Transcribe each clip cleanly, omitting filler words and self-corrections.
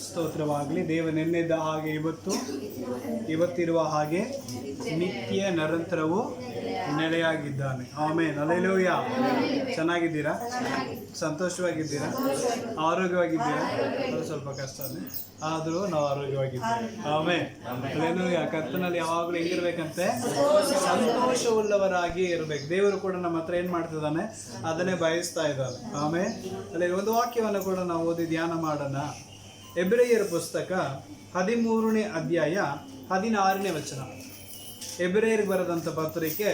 ಸ್ತೋತ್ರವಾಗಲಿ. ದೇವ ನೆನ್ನೆದ ಹಾಗೆ ಇವತ್ತಿರುವ ಹಾಗೆ ನಿತ್ಯ ನಿರಂತರವೂ ನೆಲೆಯಾಗಿದ್ದಾನೆ. ಆಮೆನ್. ಹಲ್ಲೆಲೂಯ. ಚೆನ್ನಾಗಿದ್ದೀರಾ? ಸಂತೋಷವಾಗಿದ್ದೀರಾ? ಆರೋಗ್ಯವಾಗಿದ್ದೀರಾ? ಸ್ವಲ್ಪ ಕಷ್ಟನೇ ಆದರೂ ನಾವು ಆರೋಗ್ಯವಾಗಿದ್ದೇವೆ. ಆಮೆನ್. ಹಲ್ಲೆಲೂಯ. ಕರ್ತನಲ್ಲಿ ಯಾವಾಗಲೂ ಹೆಂಗಿರ್ಬೇಕಂತೆ? ಸಂತೋಷವುಳ್ಳವರಾಗಿ ಇರಬೇಕು. ದೇವರು ಕೂಡ ನಮ್ಮ ಹತ್ರ ಏನ್ ಮಾಡ್ತಿದ್ದಾನೆ? ಅದನ್ನೇ ಬಯಸ್ತಾ ಇದ್ದಾನೆ. ಆಮೆನ್. ಅಲ್ಲಿ ಒಂದು ವಾಕ್ಯವನ್ನು ಕೂಡ ನಾವು ಓದಿ ಧ್ಯಾನ ಮಾಡೋಣ. ಎಬ್ರೆಯರ ಪುಸ್ತಕ 13ನೇ ಅಧ್ಯಾಯ 16ನೇ ವಚನ. ಎಬ್ರೆಯರಿಗೆ ಬರೆದಂತ ಪತ್ರಿಕೆ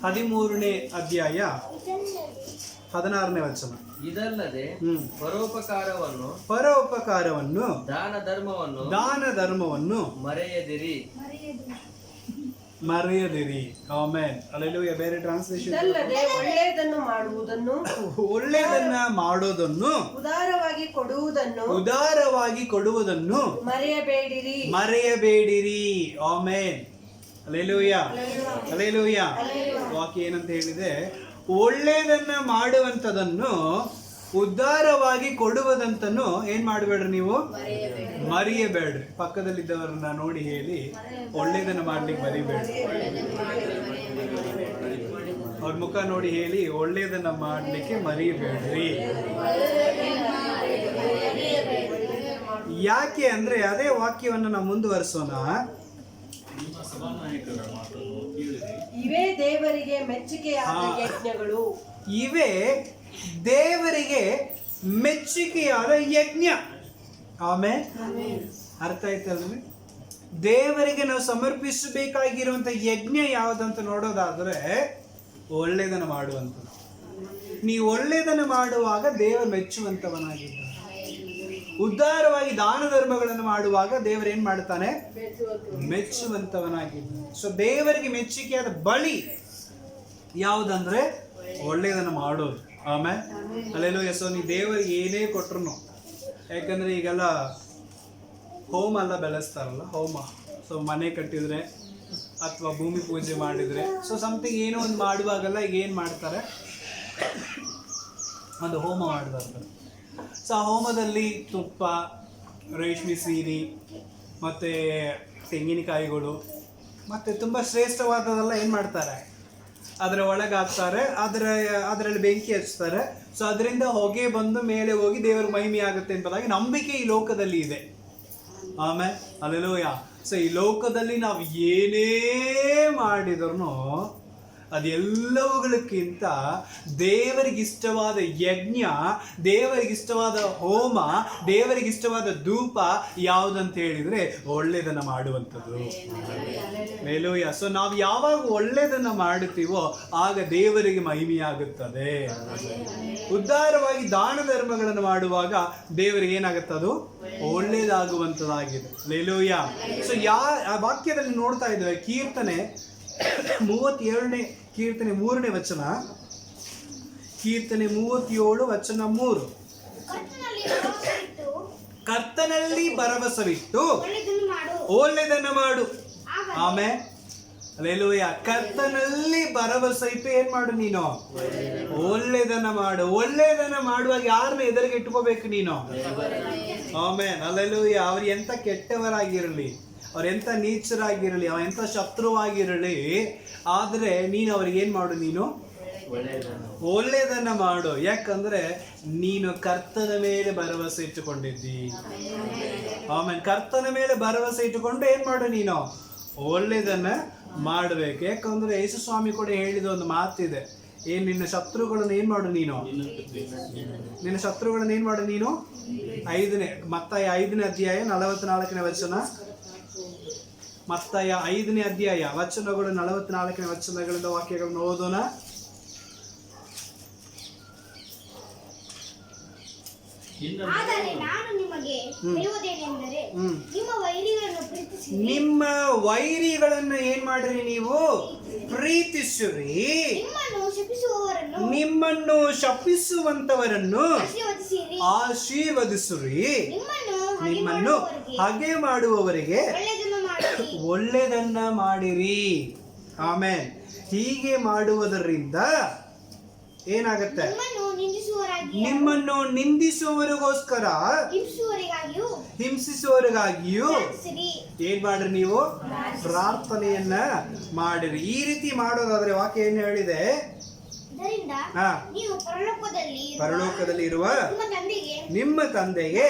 13ನೇ ಅಧ್ಯಾಯ 16ನೇ ವಚನ. ಇದಲ್ಲದೆ ಪರೋಪಕಾರವನ್ನು ದಾನ ಧರ್ಮವನ್ನು ಮರೆಯದಿರಿ. ಆಮೆನ್. ಹಲ್ಲೆಲೂಯಾ. ಬೇರೆ ಟ್ರಾನ್ಸ್ಲೇಷನ್, ಒಳ್ಳೆಯದನ್ನ ಮಾಡೋದನ್ನು ಉದಾರವಾಗಿ ಕೊಡುವುದನ್ನು ಮರೆಯಬೇಡಿರಿ. ಆಮೆನ್. ಹಲ್ಲೆಲೂಯಾ. ಹಲ್ಲೆಲೂಯಾ. ವಾಕ್ಯ ಏನಂತ ಹೇಳಿದೆ? ಒಳ್ಳೆಯದನ್ನ ಮಾಡುವಂತದನ್ನು ಉದಾರವಾಗಿ ಕೊಡುವುದಂತನು ಏನ್ ಮಾಡಬೇಡ್ರಿ, ನೀವು ಮರೆಯಬೇಡ್ರಿ. ಪಕ್ಕದಲ್ಲಿದ್ದವರನ್ನ ನೋಡಿ ಹೇಳಿ, ಒಳ್ಳೆಯದನ್ನ ಮಾಡ್ಲಿಕ್ಕೆ ಮರಿಬೇಡ್ರಿ. ಅವ್ರ ಮುಖ ನೋಡಿ ಹೇಳಿ, ಒಳ್ಳೆಯದನ್ನ ಮಾಡ್ಲಿಕ್ಕೆ ಮರಿಬೇಡ್ರಿ. ಯಾಕೆ ಅಂದ್ರೆ ಅದೇ ವಾಕ್ಯವನ್ನು ನಾವು ಮುಂದುವರಿಸೋಣ. ಇವೇ ದೇವರಿಗೆ ಮೆಚ್ಚುಗೆಯಾದ ಯಜ್ಞಗಳು. ಇವೇ ದೇವರಿಗೆ ಮೆಚ್ಚುಗೆಯಾದ ಯಜ್ಞ. ಆಮೆನ್. ಅರ್ಥ ಆಯ್ತಲ್ರಿ? ದೇವರಿಗೆ ನಾವು ಸಮರ್ಪಿಸಬೇಕಾಗಿರುವಂತ ಯಜ್ಞ ಯಾವುದಂತ ನೋಡೋದಾದ್ರೆ ಒಳ್ಳೆಯದನ್ನು ಮಾಡುವಂಥದ್ದು. ನೀವು ಒಳ್ಳೆಯದನ್ನು ಮಾಡುವಾಗ ದೇವರು ಮೆಚ್ಚುವಂತವನಾಗಿದ್ದಾನೆ. ಉದಾರವಾಗಿ ದಾನ ಧರ್ಮಗಳನ್ನು ಮಾಡುವಾಗ ದೇವರು ಏನ್ ಮಾಡ್ತಾನೆ? ಮೆಚ್ಚುವಂತವನಾಗಿದ್ದಾನೆ. ಸೊ ದೇವರಿಗೆ ಮೆಚ್ಚುಗೆಯಾದ ಬಳಿ ಯಾವುದಂದ್ರೆ ಒಳ್ಳೆಯದನ್ನು ಮಾಡೋದು. ಆಮೇಲೆ ಹಲ್ಲೆಲೂಯಾ. ಸೊ ನೀವು ದೇವರಿಗೆ ಏನೇ ಕೊಟ್ರು, ಯಾಕಂದ್ರೆ ಈಗೆಲ್ಲ ಹೋಮ ಎಲ್ಲ ಬೆಳೆಸ್ತಾರಲ್ಲ, ಹೋಮ. ಸೊ ಮನೆ ಕಟ್ಟಿದ್ರೆ ಅಥವಾ ಭೂಮಿ ಪೂಜೆ ಮಾಡಿದ್ರೆ, ಸೊ ಸಮಥಿಂಗ್ ಏನೋ ಒಂದು ಮಾಡುವಾಗೆಲ್ಲ ಈಗ ಏನು ಮಾಡ್ತಾರೆ? ಒಂದು ಹೋಮ ಮಾಡ್ತಾರೆ. ಸೊ ಆ ಹೋಮದಲ್ಲಿ ತುಪ್ಪ, ರೇಷ್ಮೆ ಸೀರೆ, ಮತ್ತು ತೆಂಗಿನಕಾಯಿಗಳು, ಮತ್ತು ತುಂಬ ಶ್ರೇಷ್ಠವಾದದೆಲ್ಲ ಏನು ಮಾಡ್ತಾರೆ? ಅದರ ಒಳಗೆ ಹಾಕ್ತಾರೆ. ಅದರಲ್ಲಿ ಬೆಂಕಿ ಹಚ್ತಾರೆ. ಸೊ ಅದರಿಂದ ಹೊಗೆ ಬಂದು ಮೇಲೆ ಹೋಗಿ ದೇವರ ಮಹಿಮೆ ಆಗುತ್ತೆ ಎಂಬುದಾಗಿ ನಂಬಿಕೆ ಈ ಲೋಕದಲ್ಲಿ ಇದೆ. ಆಮೇಲೆ ಹಲ್ಲೆಲೂಯಾ. ಸೊ ಈ ಲೋಕದಲ್ಲಿ ನಾವು ಏನೇ ಮಾಡಿದ್ರು ಅದೆಲ್ಲವುಗಳಕ್ಕಿಂತ ದೇವರಿಗಿಷ್ಟವಾದ ಯಜ್ಞ, ದೇವರಿಗಿಷ್ಟವಾದ ಹೋಮ, ದೇವರಿಗಿಷ್ಟವಾದ ಧೂಪ ಯಾವುದಂತ ಹೇಳಿದ್ರೆ ಒಳ್ಳೆಯದನ್ನ ಮಾಡುವಂಥದ್ದು. ಹಲ್ಲೆಲೂಯಾ. ಸೊ ನಾವು ಯಾವಾಗ ಒಳ್ಳೆಯದನ್ನ ಮಾಡುತ್ತೀವೋ ಆಗ ದೇವರಿಗೆ ಮಹಿಮೆಯಾಗುತ್ತದೆ. ಉದಾರವಾಗಿ ದಾನ ಧರ್ಮಗಳನ್ನು ಮಾಡುವಾಗ ದೇವರಿಗೆ ಏನಾಗುತ್ತದು? ಒಳ್ಳೆಯದಾಗುವಂಥದ್ದಾಗಿದೆ. ಹಲ್ಲೆಲೂಯಾ. ಸೊ ಆ ವಾಕ್ಯದಲ್ಲಿ ನೋಡ್ತಾ ಇದ್ದೇವೆ. ಕೀರ್ತನೆ 37ನೇ ಕೀರ್ತನೆ 3ನೇ ವಚನ. ಕೀರ್ತನೆ 37 ವಚನ 3. ಕರ್ತನಲ್ಲಿ ಭರವಸವಿಟ್ಟು ಒಳ್ಳೆಯದನ್ನ ಮಾಡು. ಆಮೇಲೆ ಹಲ್ಲೆಲೂಯಾ. ಕರ್ತನಲ್ಲಿ ಭರವಸೆ ಇಟ್ಟು ಏನ್ ಮಾಡು? ನೀನು ಒಳ್ಳೆಯದನ್ನ ಮಾಡು. ಒಳ್ಳೆಯದನ್ನ ಮಾಡುವಾಗ ಯಾರನ್ನ ಎದುರಿಗೆ ಇಟ್ಕೋಬೇಕು ನೀನು? ಆಮೇಲೆ ಹಲ್ಲೆಲೂಯಾ. ಅವ್ರು ಎಂತ ಕೆಟ್ಟವರಾಗಿರಲಿ, ಅವ್ರು ಎಂತ ನೀಚರಾಗಿರಲಿ, ಅವ ಎಂತ ಶತ್ರುವಾಗಿರಲಿ, ಆದ್ರೆ ನೀನು ಅವ್ರಿಗೆ ಏನ್ ಮಾಡು? ನೀನು ಒಳ್ಳೆಯದನ್ನ ಮಾಡು. ಯಾಕಂದ್ರೆ ನೀನು ಕರ್ತನ ಮೇಲೆ ಭರವಸೆ ಇಟ್ಟುಕೊಂಡಿದ್ದಿ. ಆಮೇಲೆ ಕರ್ತನ ಮೇಲೆ ಭರವಸೆ ಇಟ್ಟುಕೊಂಡು ಏನ್ ಮಾಡು? ನೀನು ಒಳ್ಳೆಯದನ್ನ ಮಾಡಬೇಕು. ಯಾಕಂದ್ರೆ ಯೇಸು ಸ್ವಾಮಿ ಕೂಡ ಹೇಳಿದ ಒಂದು ಮಾತಿದೆ. ನಿನ್ನ ಶತ್ರುಗಳನ್ನು ಏನ್ ಮಾಡು? ನಿನ್ನ ಶತ್ರುಗಳನ್ನು ಏನ್ ಮಾಡು? ನೀನು ಮತ್ತಾಯ 5ನೇ ಅಧ್ಯಾಯ 44ನೇ ವಚನ. ಮತ್ತಾಯ 5ನೇ ಅಧ್ಯಾಯ ವಚನಗಳು 44ನೇ ವಚನಗಳಿಂದ ವಾಕ್ಯಗಳನ್ನು ಓದೋಣ. ಆದರೆ ನಾನು ನಿಮಗೆ ಹೇಳುವುದೇನೆಂದರೆ ನಿಮ್ಮ ವೈರಿಗಳನ್ನು ಏನ್ ಮಾಡ್ರಿ? ನೀವು ಪ್ರೀತಿಸುರಿ. ನಿಮ್ಮನ್ನು ಶಪಿಸುವಂತವರನ್ನು ಆಶೀರ್ವದಿಸುರಿ. ನಿಮ್ಮನ್ನು ಹಾಗೆ ಮಾಡುವವರಿಗೆ ಒಳ್ಳೆಯದನ್ನ ಮಾಡಿರಿ. ಆಮೇನ್. ಹೀಗೆ ಮಾಡುವುದರಿಂದ ಏನಾಗತ್ತೆ? ನಿಮ್ಮನ್ನು ನಿಂದಿಸುವವರಿಗೋಸ್ಕರ ಹಿಂಸಿಸುವವರಿಗಾಗಿಯೂ ಏನ್ ಮಾಡ್ರಿ? ನೀವು ಪ್ರಾರ್ಥನೆಯನ್ನ ಮಾಡಿರಿ. ಈ ರೀತಿ ಮಾಡೋದಾದ್ರೆ ವಾಕ್ಯ ಏನ್ ಹೇಳಿದೆ? ಪರಲೋಕದಲ್ಲಿ ಇರುವ ನಿಮ್ಮ ತಂದೆಗೆ.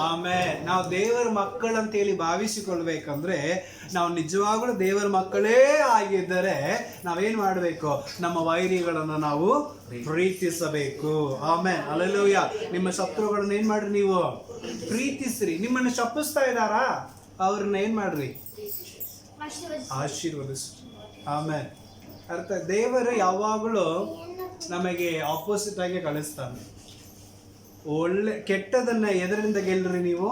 ಆಮೇಲೆ ನಾವು ದೇವರ ಮಕ್ಕಳಂತೇಳಿ ಭಾವಿಸಿಕೊಳ್ಬೇಕಂದ್ರೆ, ನಾವು ನಿಜವಾಗ್ಲೂ ದೇವರ ಮಕ್ಕಳೇ ಆಗಿದ್ದರೆ ನಾವೇನ್ ಮಾಡಬೇಕು? ನಮ್ಮ ವೈರಿಗಳನ್ನು ನಾವು ಪ್ರೀತಿಸಬೇಕು. ಆಮೇಲೆ ಹಲ್ಲೆಲೂಯಾ. ನಿಮ್ಮ ಶತ್ರುಗಳನ್ನ ಏನ್ ಮಾಡ್ರಿ? ನೀವು ಪ್ರೀತಿಸ್ರಿ. ನಿಮ್ಮನ್ನು ಶಪಿಸ್ತಾ ಇದ್ದಾರಾ? ಅವ್ರನ್ನ ಏನ್ ಮಾಡ್ರಿ? ಆಶೀರ್ವದಿಸ್ರಿ. ಆಮೇಲೆ ಅರ್ಥ, ದೇವರು ಯಾವಾಗಲೂ ನಮಗೆ ಆಪೋಸಿಟ್ ಆಗಿ ಕಳಿಸ್ತಾನೆ. ಕೆಟ್ಟದನ್ನ ಎದರಿಂದ ಗೆಲ್ರಿ? ನೀವು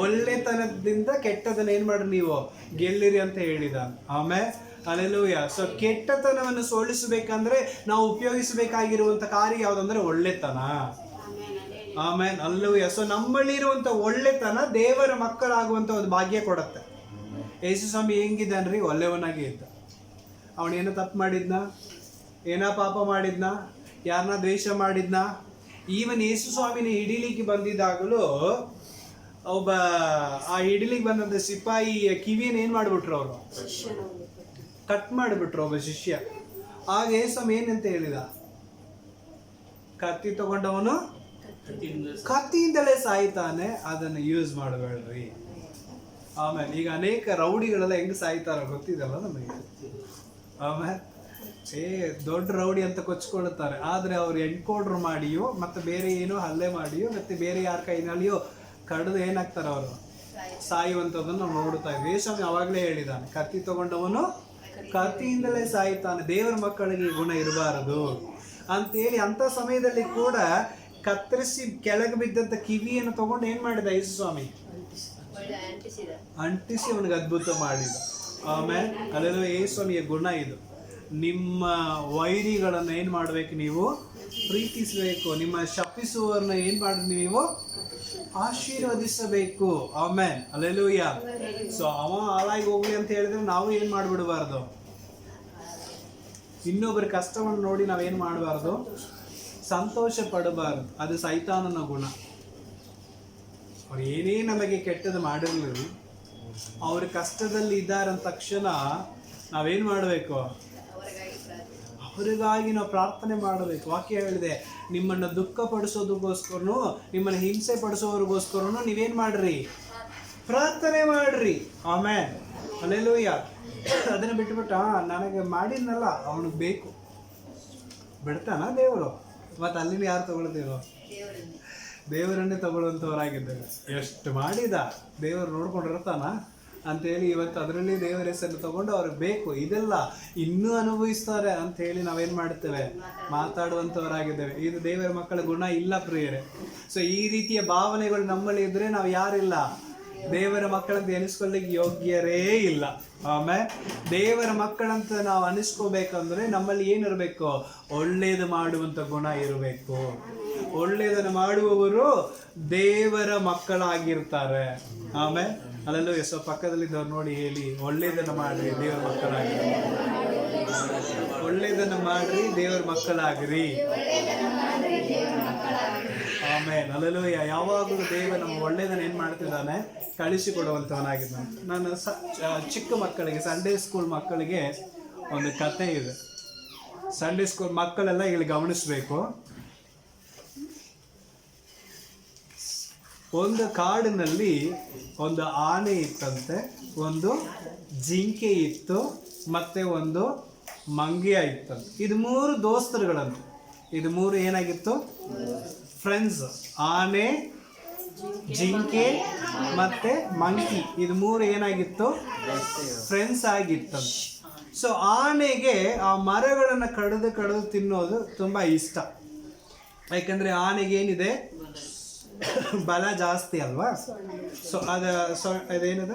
ಒಳ್ಳೆತನದಿಂದ ಕೆಟ್ಟದನ್ನ ಏನ್ ಮಾಡ್ರಿ? ನೀವು ಗೆಲ್ಲಿರಿ ಅಂತ ಹೇಳಿದ. ಆಮೇಲೆ ಹಲ್ಲೆಲೂಯಾ. ಸೊ ಕೆಟ್ಟತನವನ್ನು ಸೋಲಿಸಬೇಕಂದ್ರೆ ನಾವು ಉಪಯೋಗಿಸಬೇಕಾಗಿರುವಂತ ಕಾರ್ಯ ಯಾವ್ದಂದ್ರೆ ಒಳ್ಳೆತನ. ಆಮೇಲೆ ಹಲ್ಲೆಲೂಯಾ. ಸೊ ನಮ್ಮಲ್ಲಿರುವಂತ ಒಳ್ಳೆತನ ದೇವರ ಮಕ್ಕಳಾಗುವಂತ ಒಂದು ಭಾಗ್ಯ ಕೊಡುತ್ತೆ. ಯೇಸು ಸ್ವಾಮಿ ಹೆಂಗಿದ್ದಾನ್ರಿ? ಒಳ್ಳೆಯವನಾಗಿ ಇದ್ದ. ಅವನೇನೋ ತಪ್ಪು ಮಾಡಿದ್ನ? ಏನೋ ಪಾಪ ಮಾಡಿದ್ನ? ಯಾರನ್ನ ದ್ವೇಷ ಮಾಡಿದ್ನ? ಈವನ್ ಯೇಸು ಸ್ವಾಮಿನ ಹಿಡಿಲಿಕ್ಕೆ ಬಂದಿದ್ದಾಗಲೂ ಒಬ್ಬ ಆ ಹಿಡಿಲಿಕ್ಕೆ ಬಂದಂತ ಸಿಪಾಯಿ ಕಿವಿಯನ್ನು ಏನ್ ಮಾಡ್ಬಿಟ್ರು? ಅವರು ಕಟ್ ಮಾಡಿಬಿಟ್ರು, ಒಬ್ಬ ಶಿಷ್ಯ. ಆಗ ಯೇಸು ಸ್ವಾಮಿ ಏನಂತ ಹೇಳಿದ? ಕತ್ತಿ ತಗೊಂಡವನು ಕತ್ತಿಯಿಂದಲೇ ಸಾಯ್ತಾನೆ, ಅದನ್ನು ಯೂಸ್ ಮಾಡಬೇಡ್ರಿ. ಆಮೇಲೆ ಈಗ ಅನೇಕ ರೌಡಿಗಳೆಲ್ಲ ಹೆಂಗ್ ಸಾಯ್ತಾರ ಗೊತ್ತಿದಲ್ಲ ನಮಗೆ. ಆಮೇಲೆ ದೊಡ್ಡ ರೌಡಿ ಅಂತ ಕೊಚ್ಕೊಳ್ಳುತ್ತಾರೆ, ಆದ್ರೆ ಅವ್ರು ಎನ್ಕೌಂಟರ್ ಮಾಡಿಯೋ ಮತ್ತೆ ಬೇರೆ ಏನೋ ಹಲ್ಲೆ ಮಾಡಿಯೋ ಮತ್ತೆ ಬೇರೆ ಯಾರ ಕೈನಲ್ಲಿಯೋ ಕಡಿದು ಏನಾಗ್ತಾರೆ? ಅವರು ಸಾಯುವಂಥದ್ದನ್ನು ನಾವು ನೋಡ್ತಾ ಇದ್ವಿ. ಯೇಸು ಅವಾಗಲೇ ಹೇಳಿದಾನೆ, ಕತ್ತಿ ತಗೊಂಡವನು ಕತ್ತಿಯಿಂದಲೇ ಸಾಯ್ತಾನೆ, ದೇವರ ಮಕ್ಕಳಿಗೆ ಗುಣ ಇರಬಾರದು ಅಂತೇಳಿ. ಅಂತ ಸಮಯದಲ್ಲಿ ಕೂಡ ಕತ್ತರಿಸಿ ಕೆಳಗೆ ಬಿದ್ದಂತ ಕಿವಿಯನ್ನು ತಗೊಂಡು ಏನ್ ಮಾಡಿದ ಯೇಸು ಸ್ವಾಮಿ? ಅಂಟಿಸಿ ಅವನಿಗೆ ಅದ್ಭುತ ಮಾಡಿದ. ಆಮೇಲೆ ಅಲ್ಲೆಲ್ಲ ಯೇಸು ಸ್ವಾಮಿಯ ಗುಣ ಇದು. ನಿಮ್ಮ ವೈರಿಗಳನ್ನ ಏನ್ ಮಾಡ್ಬೇಕು? ನೀವು ಪ್ರೀತಿಸಬೇಕು. ನಿಮ್ಮ ಶಪಿಸುವವರನ್ನ ಏನ್ ಮಾಡಿ? ನೀವು ಆಶೀರ್ವದಿಸಬೇಕು. ಆಮೇಲೆ ಹಲ್ಲೆಲೂಯಾ. ಸೊ ಅವ ಹಾಳಾಗಿ ಹೋಗ್ಲಿ ಅಂತ ಹೇಳಿದ್ರೆ ನಾವು ಏನ್ ಮಾಡ್ಬಿಡಬಾರ್ದು? ಇನ್ನೊಬ್ಬರ ಕಷ್ಟವನ್ನು ನೋಡಿ ನಾವೇನ್ ಮಾಡಬಾರ್ದು? ಸಂತೋಷ ಪಡಬಾರ್ದು. ಅದು ಸೈತಾನನ ಗುಣ. ಅವ್ರು ಏನೇ ನಮಗೆ ಕೆಟ್ಟದ್ದು ಮಾಡಿರ್ಲಿ, ಅವ್ರ ಕಷ್ಟದಲ್ಲಿ ಇದ್ದಾರೆ ಅಂದ ತಕ್ಷಣ ನಾವೇನ್ ಮಾಡಬೇಕು? ಅವರಿಗಾಗಿ ನಾವು ಪ್ರಾರ್ಥನೆ ಮಾಡಬೇಕು. ವಾಕ್ಯ ಹೇಳಿದೆ, ನಿಮ್ಮನ್ನು ದುಃಖ ಪಡಿಸೋದಕ್ಕೋಸ್ಕರನು, ನಿಮ್ಮನ್ನು ಹಿಂಸೆ ಪಡಿಸೋರಿಗೋಸ್ಕರನು ನೀವೇನ್ ಮಾಡ್ರಿ? ಪ್ರಾರ್ಥನೆ ಮಾಡ್ರಿ. ಆಮೇಲೆ ಹಲ್ಲೆಲೂಯಾ. ಅದನ್ನ ಬಿಟ್ಬಿಟ್ಟ ನನಗೆ ಮಾಡಿದ್ನಲ್ಲ ಅವನಿಗೆ ಬೇಕು ಬಿಡ್ತಾನ ದೇವರು? ಮತ್ತೆ ಅಲ್ಲಿನ ಯಾರು ತಗೊಳ್ತೀರೋ? ದೇವರನ್ನೇ ತಗೊಳ್ಳುವಂಥವರಾಗಿದ್ದಾರೆ. ಎಷ್ಟು ಮಾಡಿದ ದೇವರು ನೋಡ್ಕೊಂಡಿರ್ತಾನ ಅಂತೇಳಿ ಇವತ್ತು ಅದರಲ್ಲಿ ದೇವರ ಹೆಸರು ತಗೊಂಡು ಅವ್ರಿಗೆ ಬೇಕು ಇದೆಲ್ಲ ಇನ್ನೂ ಅನುಭವಿಸ್ತಾರೆ ಅಂತ ಹೇಳಿ ನಾವೇನ್ ಮಾಡ್ತೇವೆ? ಮಾತಾಡುವಂಥವರಾಗಿದ್ದೇವೆ. ಇದು ದೇವರ ಮಕ್ಕಳ ಗುಣ ಇಲ್ಲ ಪ್ರಿಯರೇ. ಸೊ ಈ ರೀತಿಯ ಭಾವನೆಗಳು ನಮ್ಮಲ್ಲಿ ಇದ್ರೆ ನಾವು ಯಾರಿಲ್ಲ? ದೇವರ ಮಕ್ಕಳಂತ ಎನಿಸ್ಕೊಳ್ಳಿಕ್ಕೆ ಯೋಗ್ಯರೇ ಇಲ್ಲ. ಆಮೇಲೆ ದೇವರ ಮಕ್ಕಳಂತ ನಾವು ಅನಿಸ್ಕೋಬೇಕಂದ್ರೆ ನಮ್ಮಲ್ಲಿ ಏನಿರಬೇಕು? ಒಳ್ಳೇದು ಮಾಡುವಂತ ಗುಣ ಇರಬೇಕು. ಒಳ್ಳೇದನ್ನು ಮಾಡುವವರು ದೇವರ ಮಕ್ಕಳಾಗಿರ್ತಾರೆ. ಆಮೇಲೆ ಅಲ್ಲಲ್ಲೂ ಎಷ್ಟೋ ಪಕ್ಕದಲ್ಲಿದ್ದವ್ರು ನೋಡಿ ಹೇಳಿ, ಒಳ್ಳೇದನ್ನು ಮಾಡ್ರಿ, ದೇವರ ಮಕ್ಕಳಾಗ್ರಿ. ಒಳ್ಳೇದನ್ನು ಮಾಡ್ರಿ, ದೇವರ ಮಕ್ಕಳಾಗ್ರಿ. ಆಮೇಲೆ ಅಲ್ಲಲ್ಲೂ ಯಾವಾಗಲೂ ದೇವ ನಮ್ಮ ಒಳ್ಳೇದನ್ನು ಏನ್ ಮಾಡ್ತಿದ್ದಾನೆ? ಕಳಿಸಿಕೊಡುವಂಥವನಾಗಿದ್ದಾನೆ. ನಾನು ಚಿಕ್ಕ ಮಕ್ಕಳಿಗೆ, ಸಂಡೇ ಸ್ಕೂಲ್ ಮಕ್ಕಳಿಗೆ ಒಂದು ಕತೆ ಇದೆ. ಸಂಡೇ ಸ್ಕೂಲ್ ಮಕ್ಕಳೆಲ್ಲ ಇಲ್ಲಿ ಗಮನಿಸ್ಬೇಕು. ಒಂದು ಕಾಡಿನಲ್ಲಿ ಒಂದು ಆನೆ ಇತ್ತಂತೆ, ಒಂದು ಜಿಂಕೆ ಇತ್ತು, ಮತ್ತೆ ಒಂದು ಮಂಗಿಯ ಇತ್ತಂತೆ. ಇದು ಮೂರು ದೋಸ್ತರುಗಳಂತೆ. ಇದು ಮೂರು ಏನಾಗಿತ್ತು? ಫ್ರೆಂಡ್ಸ್. ಆನೆ, ಜಿಂಕೆ ಮತ್ತೆ ಮಂಕಿ, ಇದು ಮೂರು ಏನಾಗಿತ್ತು? ಫ್ರೆಂಡ್ಸ್ ಆಗಿತ್ತಂತೆ. ಸೊ ಆನೆಗೆ ಆ ಮರಗಳನ್ನು ಕಡಿದು ಕಡಿದು ತಿನ್ನೋದು ತುಂಬಾ ಇಷ್ಟ. ಯಾಕಂದ್ರೆ ಆನೆಗೆ ಏನಿದೆ? ಬಲ ಜಾಸ್ತಿ ಅಲ್ವಾ? ಸೊ ಅದೇನದ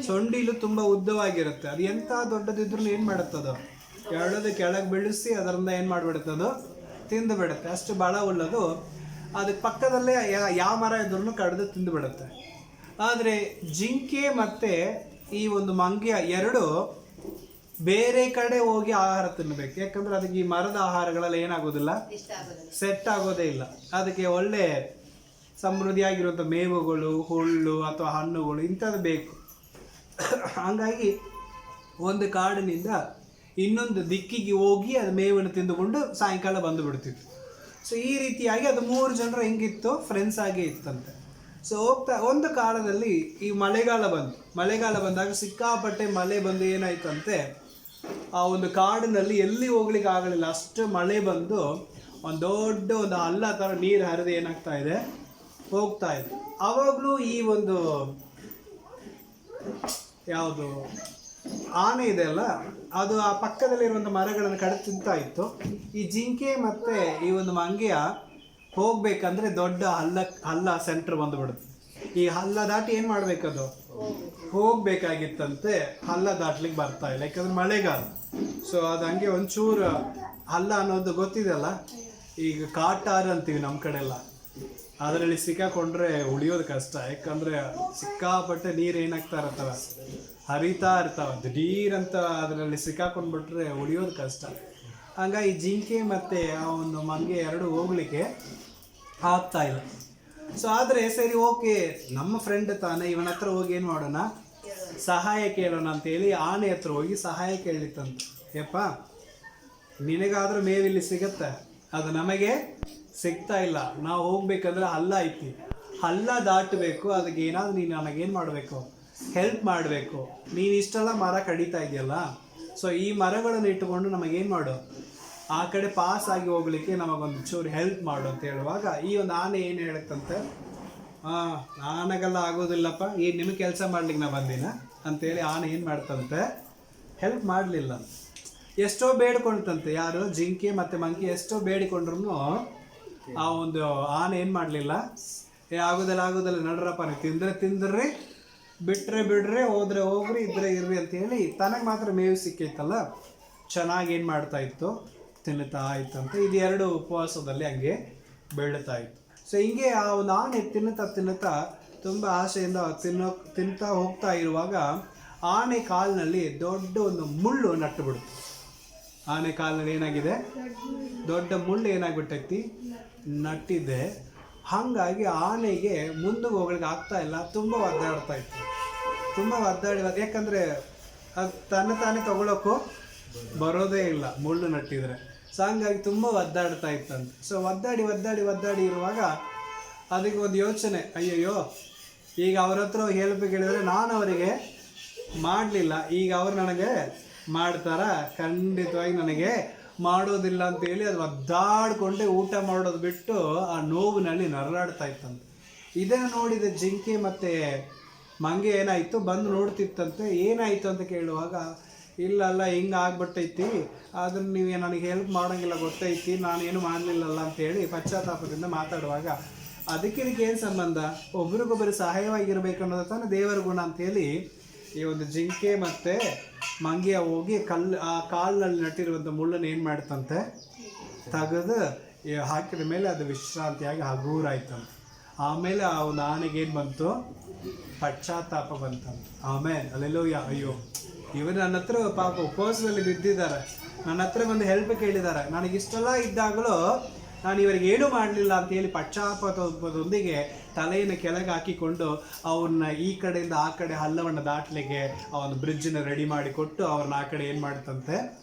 ಸೊಂಡಿಲು ತುಂಬಾ ಉದ್ದವಾಗಿರುತ್ತೆ. ಅದು ಎಂತ ದೊಡ್ಡದಿದ್ರು ಏನ್ ಮಾಡುತ್ತದೋ ಎಳೆದು ಕೆಳಗೆ ಬೀಳಿಸಿ ಅದರಿಂದ ಏನ್ ಮಾಡ್ಬಿಡುತ್ತದೋ? ತಿಂದು ಬಿಡುತ್ತೆ. ಅಷ್ಟು ಬಲ ಉಳ್ಳದು. ಅದಕ್ಕೆ ಪಕ್ಕದಲ್ಲೇ ಯಾವ ಮರ ಇದ್ರೂ ಕಡಿದು ತಿಂದು ಬಿಡುತ್ತೆ. ಆದರೆ ಜಿಂಕೆ ಮತ್ತೆ ಈ ಒಂದು ಮಂಗ್ಯ ಎರಡು ಬೇರೆ ಕಡೆ ಹೋಗಿ ಆಹಾರ ತಿನ್ನಬೇಕು. ಯಾಕಂದ್ರೆ ಅದಕ್ಕೆ ಈ ಮರದ ಆಹಾರಗಳೆಲ್ಲ ಏನಾಗೋದಿಲ್ಲ, ಸೆಟ್ ಆಗೋದೇ ಇಲ್ಲ. ಅದಕ್ಕೆ ಒಳ್ಳೆ ಸಮೃದ್ಧಿಯಾಗಿರುವಂಥ ಮೇವುಗಳು, ಹುಲ್ಲು ಅಥವಾ ಹಣ್ಣುಗಳು ಇಂಥದ್ದು ಬೇಕು. ಹಾಗಾಗಿ ಒಂದು ಕಾಡಿನಿಂದ ಇನ್ನೊಂದು ದಿಕ್ಕಿಗೆ ಹೋಗಿ ಅದು ಮೇವನ್ನು ತಿಂದುಕೊಂಡು ಸಾಯಂಕಾಲ ಬಂದು ಬಿಡ್ತಿತ್ತು. ಸೊ ಈ ರೀತಿಯಾಗಿ ಅದು 3 ಜನರು ಹೆಂಗಿತ್ತು, ಫ್ರೆಂಡ್ಸ್ ಆಗೇ ಇತ್ತಂತೆ. ಸೊ ಹೋಗ್ತಾ ಒಂದು ಕಾಲದಲ್ಲಿ ಈ ಮಳೆಗಾಲ ಬಂದಾಗ ಸಿಕ್ಕಾಪಟ್ಟೆ ಮಳೆ ಬಂದು ಏನಾಯ್ತಂತೆ, ಆ ಒಂದು ಕಾಡಿನಲ್ಲಿ ಎಲ್ಲಿ ಹೋಗ್ಲಿಕ್ಕೆ ಆಗಲಿಲ್ಲ, ಅಷ್ಟು ಮಳೆ ಬಂದು ಒಂದು ದೊಡ್ಡ ಒಂದು ಹಳ್ಳ ಥರ ನೀರು ಹರಿದು ಏನಾಗ್ತಾ ಇದೆ, ಹೋಗ್ತಾ ಇದೆ. ಆವಾಗಲೂ ಈ ಒಂದು ಯಾವುದು ಆನೆ ಇದೆ ಅಲ್ಲ, ಅದು ಆ ಪಕ್ಕದಲ್ಲಿರುವಂಥ ಮರಗಳನ್ನು ಕಡಿದು ತಿಂತಾ ಇತ್ತು. ಈ ಜಿಂಕೆ ಮತ್ತೆ ಈ ಒಂದು ಮಂಗ್ಯ ಹೋಗ್ಬೇಕಂದ್ರೆ ದೊಡ್ಡ ಹಳ್ಳ ಸೆಂಟ್ರ್ ಬಂದುಬಿಡುತ್ತೆ. ಈ ಹಳ್ಳ ದಾಟಿ ಏನು ಮಾಡಬೇಕದು, ಹೋಗ್ಬೇಕಾಗಿತ್ತಂತೆ. ಹಳ್ಳ ದಾಟ್ಲಿಕ್ಕೆ ಬರ್ತಾ ಇಲ್ಲ, ಯಾಕಂದ್ರೆ ಮಳೆಗಾಲ. ಸೊ ಅದು ಹಂಗೆ ಒಂಚೂರು ಹಳ್ಳ ಅನ್ನೋದು ಗೊತ್ತಿದೆಯಲ್ಲ, ಈಗ ಕಾಟಾರು ಅಂತೀವಿ ನಮ್ಮ ಕಡೆ ಎಲ್ಲ, ಅದರಲ್ಲಿ ಸಿಕ್ಕಾಕೊಂಡ್ರೆ ಉಳಿಯೋದು ಕಷ್ಟ. ಯಾಕಂದ್ರೆ ಸಿಕ್ಕಾಪಟ್ಟೆ ನೀರು ಏನಾಗ್ತಾ ಇರ್ತಾವೆ, ಹರಿತಾ ಇರ್ತಾವೆ. ದಿಢೀರಂತ ಅದರಲ್ಲಿ ಸಿಕ್ಕಾಕೊಂಡ್ಬಿಟ್ರೆ ಉಳಿಯೋದು ಕಷ್ಟ. ಹಂಗಾಗಿ ಜಿಂಕೆ ಮತ್ತು ಆ ಒಂದು ಮಂಗೆ ಎರಡು ಹೋಗ್ಲಿಕ್ಕೆ ಆಗ್ತಾ ಇಲ್ಲ. ಸೊ ಆದರೆ ಸರಿ, ಓಕೆ, ನಮ್ಮ ಫ್ರೆಂಡ್ ತಾನೇ, ಇವನ ಹತ್ರ ಹೋಗಿ ಏನು ಮಾಡೋಣ, ಸಹಾಯ ಕೇಳೋಣ ಅಂತೇಳಿ ಆನೆ ಹತ್ರ ಹೋಗಿ ಸಹಾಯ ಕೇಳಿತ್ತಂತೆ. ಯಪ್ಪ, ನಿನಗಾದ್ರೂ ಮೇವಿಲ್ಲಿ ಸಿಗತ್ತೆ, ಅದು ನಮಗೆ ಸಿಗ್ತಾ ಇಲ್ಲ. ನಾವು ಹೋಗ್ಬೇಕಂದ್ರೆ ಹಳ್ಳ ಐತಿ, ಹಳ್ಳ ದಾಟಬೇಕು. ಅದಕ್ಕೆ ಏನಾದರೂ ನೀನು ನನಗೇನು ಮಾಡಬೇಕು, ಹೆಲ್ಪ್ ಮಾಡಬೇಕು. ನೀನು ಇಷ್ಟೆಲ್ಲ ಮರ ಕಡಿತಾ ಇದೆಯಲ್ಲ, ಸೊ ಈ ಮರಗಳನ್ನು ಇಟ್ಟುಕೊಂಡು ನಮಗೇನು ಮಾಡು, ಆ ಕಡೆ ಪಾಸ್ ಆಗಿ ಹೋಗ್ಲಿಕ್ಕೆ ನಮಗೊಂದು ಚೂರು ಹೆಲ್ಪ್ ಮಾಡು ಅಂತ ಹೇಳುವಾಗ ಈ ಒಂದು ಆನೆ ಏನು ಹೇಳುತ್ತಂತೆ, ನನಗೆಲ್ಲ ಆಗೋದಿಲ್ಲಪ್ಪ, ಏನು ನಿಮಗೆ ಕೆಲಸ ಮಾಡ್ಲಿಕ್ಕೆ ನಾ ಬಂದಿನ ಅಂತೇಳಿ ಆನೆ ಏನು ಮಾಡ್ತಂತೆ, ಹೆಲ್ಪ್ ಮಾಡಲಿಲ್ಲ. ಎಷ್ಟೋ ಬೇಡ್ಕೊಳ್ತಂತೆ, ಯಾರು ಜಿಂಕೆ ಮತ್ತು ಮಂಕಿ ಎಷ್ಟೋ ಬೇಡಿಕೊಂಡ್ರು ಆ ಒಂದು ಆನೆ ಏನು ಮಾಡಲಿಲ್ಲ, ಆಗೋದಿಲ್ಲ ನಡ್ರಪ್ಪ, ನೀವು ತಿಂದ್ರಿ, ಬಿಡ್ರಿ, ಹೋದ್ರೆ ಹೋಗ್ರಿ, ಇದ್ರೆ ಇರ್ರಿ ಅಂತೇಳಿ ತನಗೆ ಮಾತ್ರ ಮೇವು ಸಿಕ್ಕೈತಲ್ಲ, ಚೆನ್ನಾಗಿ ಏನು ಮಾಡ್ತಾ ಇತ್ತು, ತಿನ್ನುತ್ತಾ ಇತ್ತಂತೆ. ಇದು 2 ಉಪವಾಸದಲ್ಲಿ ಹಂಗೆ ಬೆಳೀತಾ ಇತ್ತು. ಸೊ ಹಿಂಗೆ ಆ ಒಂದು ಆನೆ ತಿನ್ನುತ್ತಾ ತುಂಬ ಆಸೆಯಿಂದ ತಿಂತಾ ಹೋಗ್ತಾ ಇರುವಾಗ ಆನೆ ಕಾಲಿನಲ್ಲಿ ದೊಡ್ಡ ಒಂದು ಮುಳ್ಳು ನಟ್ಟು ಬಿಡುತ್ತೆ. ಆನೆ ಕಾಲಿನಲ್ಲಿ ಏನಾಗಿದೆ, ದೊಡ್ಡ ಮುಳ್ಳು ಏನಾಗ್ಬಿಟ್ಟೈತಿ, ನಟ್ಟಿದೆ. ಹಾಗಾಗಿ ಆನೆಗೆ ಮುಂದೆ ಹೋಗ್ಲಿಕ್ಕೆ ಆಗ್ತಾ ಇಲ್ಲ, ತುಂಬ ಒದ್ದಾಡ್ತಾ ಇತ್ತು. ಯಾಕಂದರೆ ಅದು ತಾನೇ ತಗೊಳ್ಳೋಕ್ಕೂ ಬರೋದೇ ಇಲ್ಲ ಮುಳ್ಳು ನಟ್ಟಿದ್ರೆ. ಸೊ ಹಂಗಾಗಿ ತುಂಬ ಒದ್ದಾಡ್ತಾ ಇತ್ತಂತೆ. ಸೊ ಒದ್ದಾಡಿ ಇರುವಾಗ ಅದಕ್ಕೆ ಒಂದು ಯೋಚನೆ, ಅಯ್ಯಯ್ಯೋ, ಈಗ ಅವ್ರ ಹತ್ರ ಹೇಳಿದ್ರೆ ನಾನು ಅವರಿಗೆ ಮಾಡಲಿಲ್ಲ, ಈಗ ಅವ್ರು ನನಗೆ ಮಾಡ್ತಾರ, ಖಂಡಿತವಾಗಿ ನನಗೆ ಮಾಡೋದಿಲ್ಲ ಅಂತೇಳಿ ಅದು ಒದ್ದಾಡ್ಕೊಂಡೆ ಊಟ ಮಾಡೋದು ಬಿಟ್ಟು ಆ ನೋವಿನಲ್ಲಿ ನರಳಾಡ್ತಾ ಇತ್ತಂತೆ. ಇದನ್ನು ನೋಡಿದ ಜಿಂಕೆ ಮತ್ತು ಮಂಗೆ ಏನಾಯಿತು, ಬಂದು ನೋಡ್ತಿತ್ತಂತೆ. ಏನಾಯಿತು ಅಂತ ಕೇಳುವಾಗ, ಇಲ್ಲ ಹಿಂಗೆ ಆಗ್ಬಿಟ್ಟೈತಿ, ಆದ್ರೆ ನೀವು ನನಗೆ ಹೆಲ್ಪ್ ಮಾಡೋಂಗಿಲ್ಲ, ಗೊತ್ತೈತಿ, ನಾನೇನು ಮಾಡಲಿಲ್ಲಲ್ಲ ಅಂತೇಳಿ ಪಶ್ಚಾತ್ತಾಪದಿಂದ ಮಾತಾಡುವಾಗ, ಅದಕ್ಕೆ ಏನು ಸಂಬಂಧ, ಒಬ್ರಿಗೊಬ್ಬರು ಸಹಾಯವಾಗಿರ್ಬೇಕು ಅನ್ನೋದು ತಾನೇ ದೇವರ ಗುಣ ಅಂತೇಳಿ ಈ ಒಂದು ಜಿಂಕೆ ಮತ್ತು ಮಂಗಿಯ ಹೋಗಿ ಆ ಕಾಲಿನಲ್ಲಿ ನಟ್ಟಿರುವಂಥ ಮುಳ್ಳನ್ನು ಏನು ಮಾಡ್ತಂತೆ, ತೆಗೆದು ಹಾಕಿದ ಮೇಲೆ ಅದು ವಿಶ್ರಾಂತಿಯಾಗಿ ಹಗೂರಾಯ್ತಂತೆ. ಆಮೇಲೆ ಆ ಒಂದು ಆನೆಗೆ ಏನು ಬಂತು, ಪಶ್ಚಾತ್ತಾಪ ಬಂತಂತೆ. ಆಮೇಲೆ ಅಲ್ಲೆಲ್ಲೋಯ್ಯ, ಅಯ್ಯೋ, ಇವರು ನನ್ನ ಹತ್ರ ಪಾಪ ಉಪವಾಸದಲ್ಲಿ ಬಿದ್ದಿದ್ದಾರೆ, ನನ್ನ ಹತ್ರ ಬಂದು ಹೆಲ್ಪ್ ಕೇಳಿದ್ದಾರೆ, ನನಗಿಷ್ಟೆಲ್ಲ ಇದ್ದಾಗಲೂ ನಾನು ಇವರಿಗೆ ಏನೂ ಮಾಡಲಿಲ್ಲ ಅಂತೇಳಿ ಪಶ್ಚಾತ್ತಾಪದೊಂದಿಗೆ ತಲೆಯನ್ನು ಕೆಳಗೆ ಹಾಕಿಕೊಂಡು ಅವ್ರನ್ನ ಈ ಕಡೆಯಿಂದ ಆ ಕಡೆ ಹಳ್ಳವನ್ನು ದಾಟಲಿಕ್ಕೆ ಆ ಒಂದು ಬ್ರಿಡ್ಜನ್ನು ರೆಡಿ ಮಾಡಿಕೊಟ್ಟು ಅವ್ರನ್ನ ಆ ಕಡೆ ಏನು ಮಾಡ್ತಂತೆ,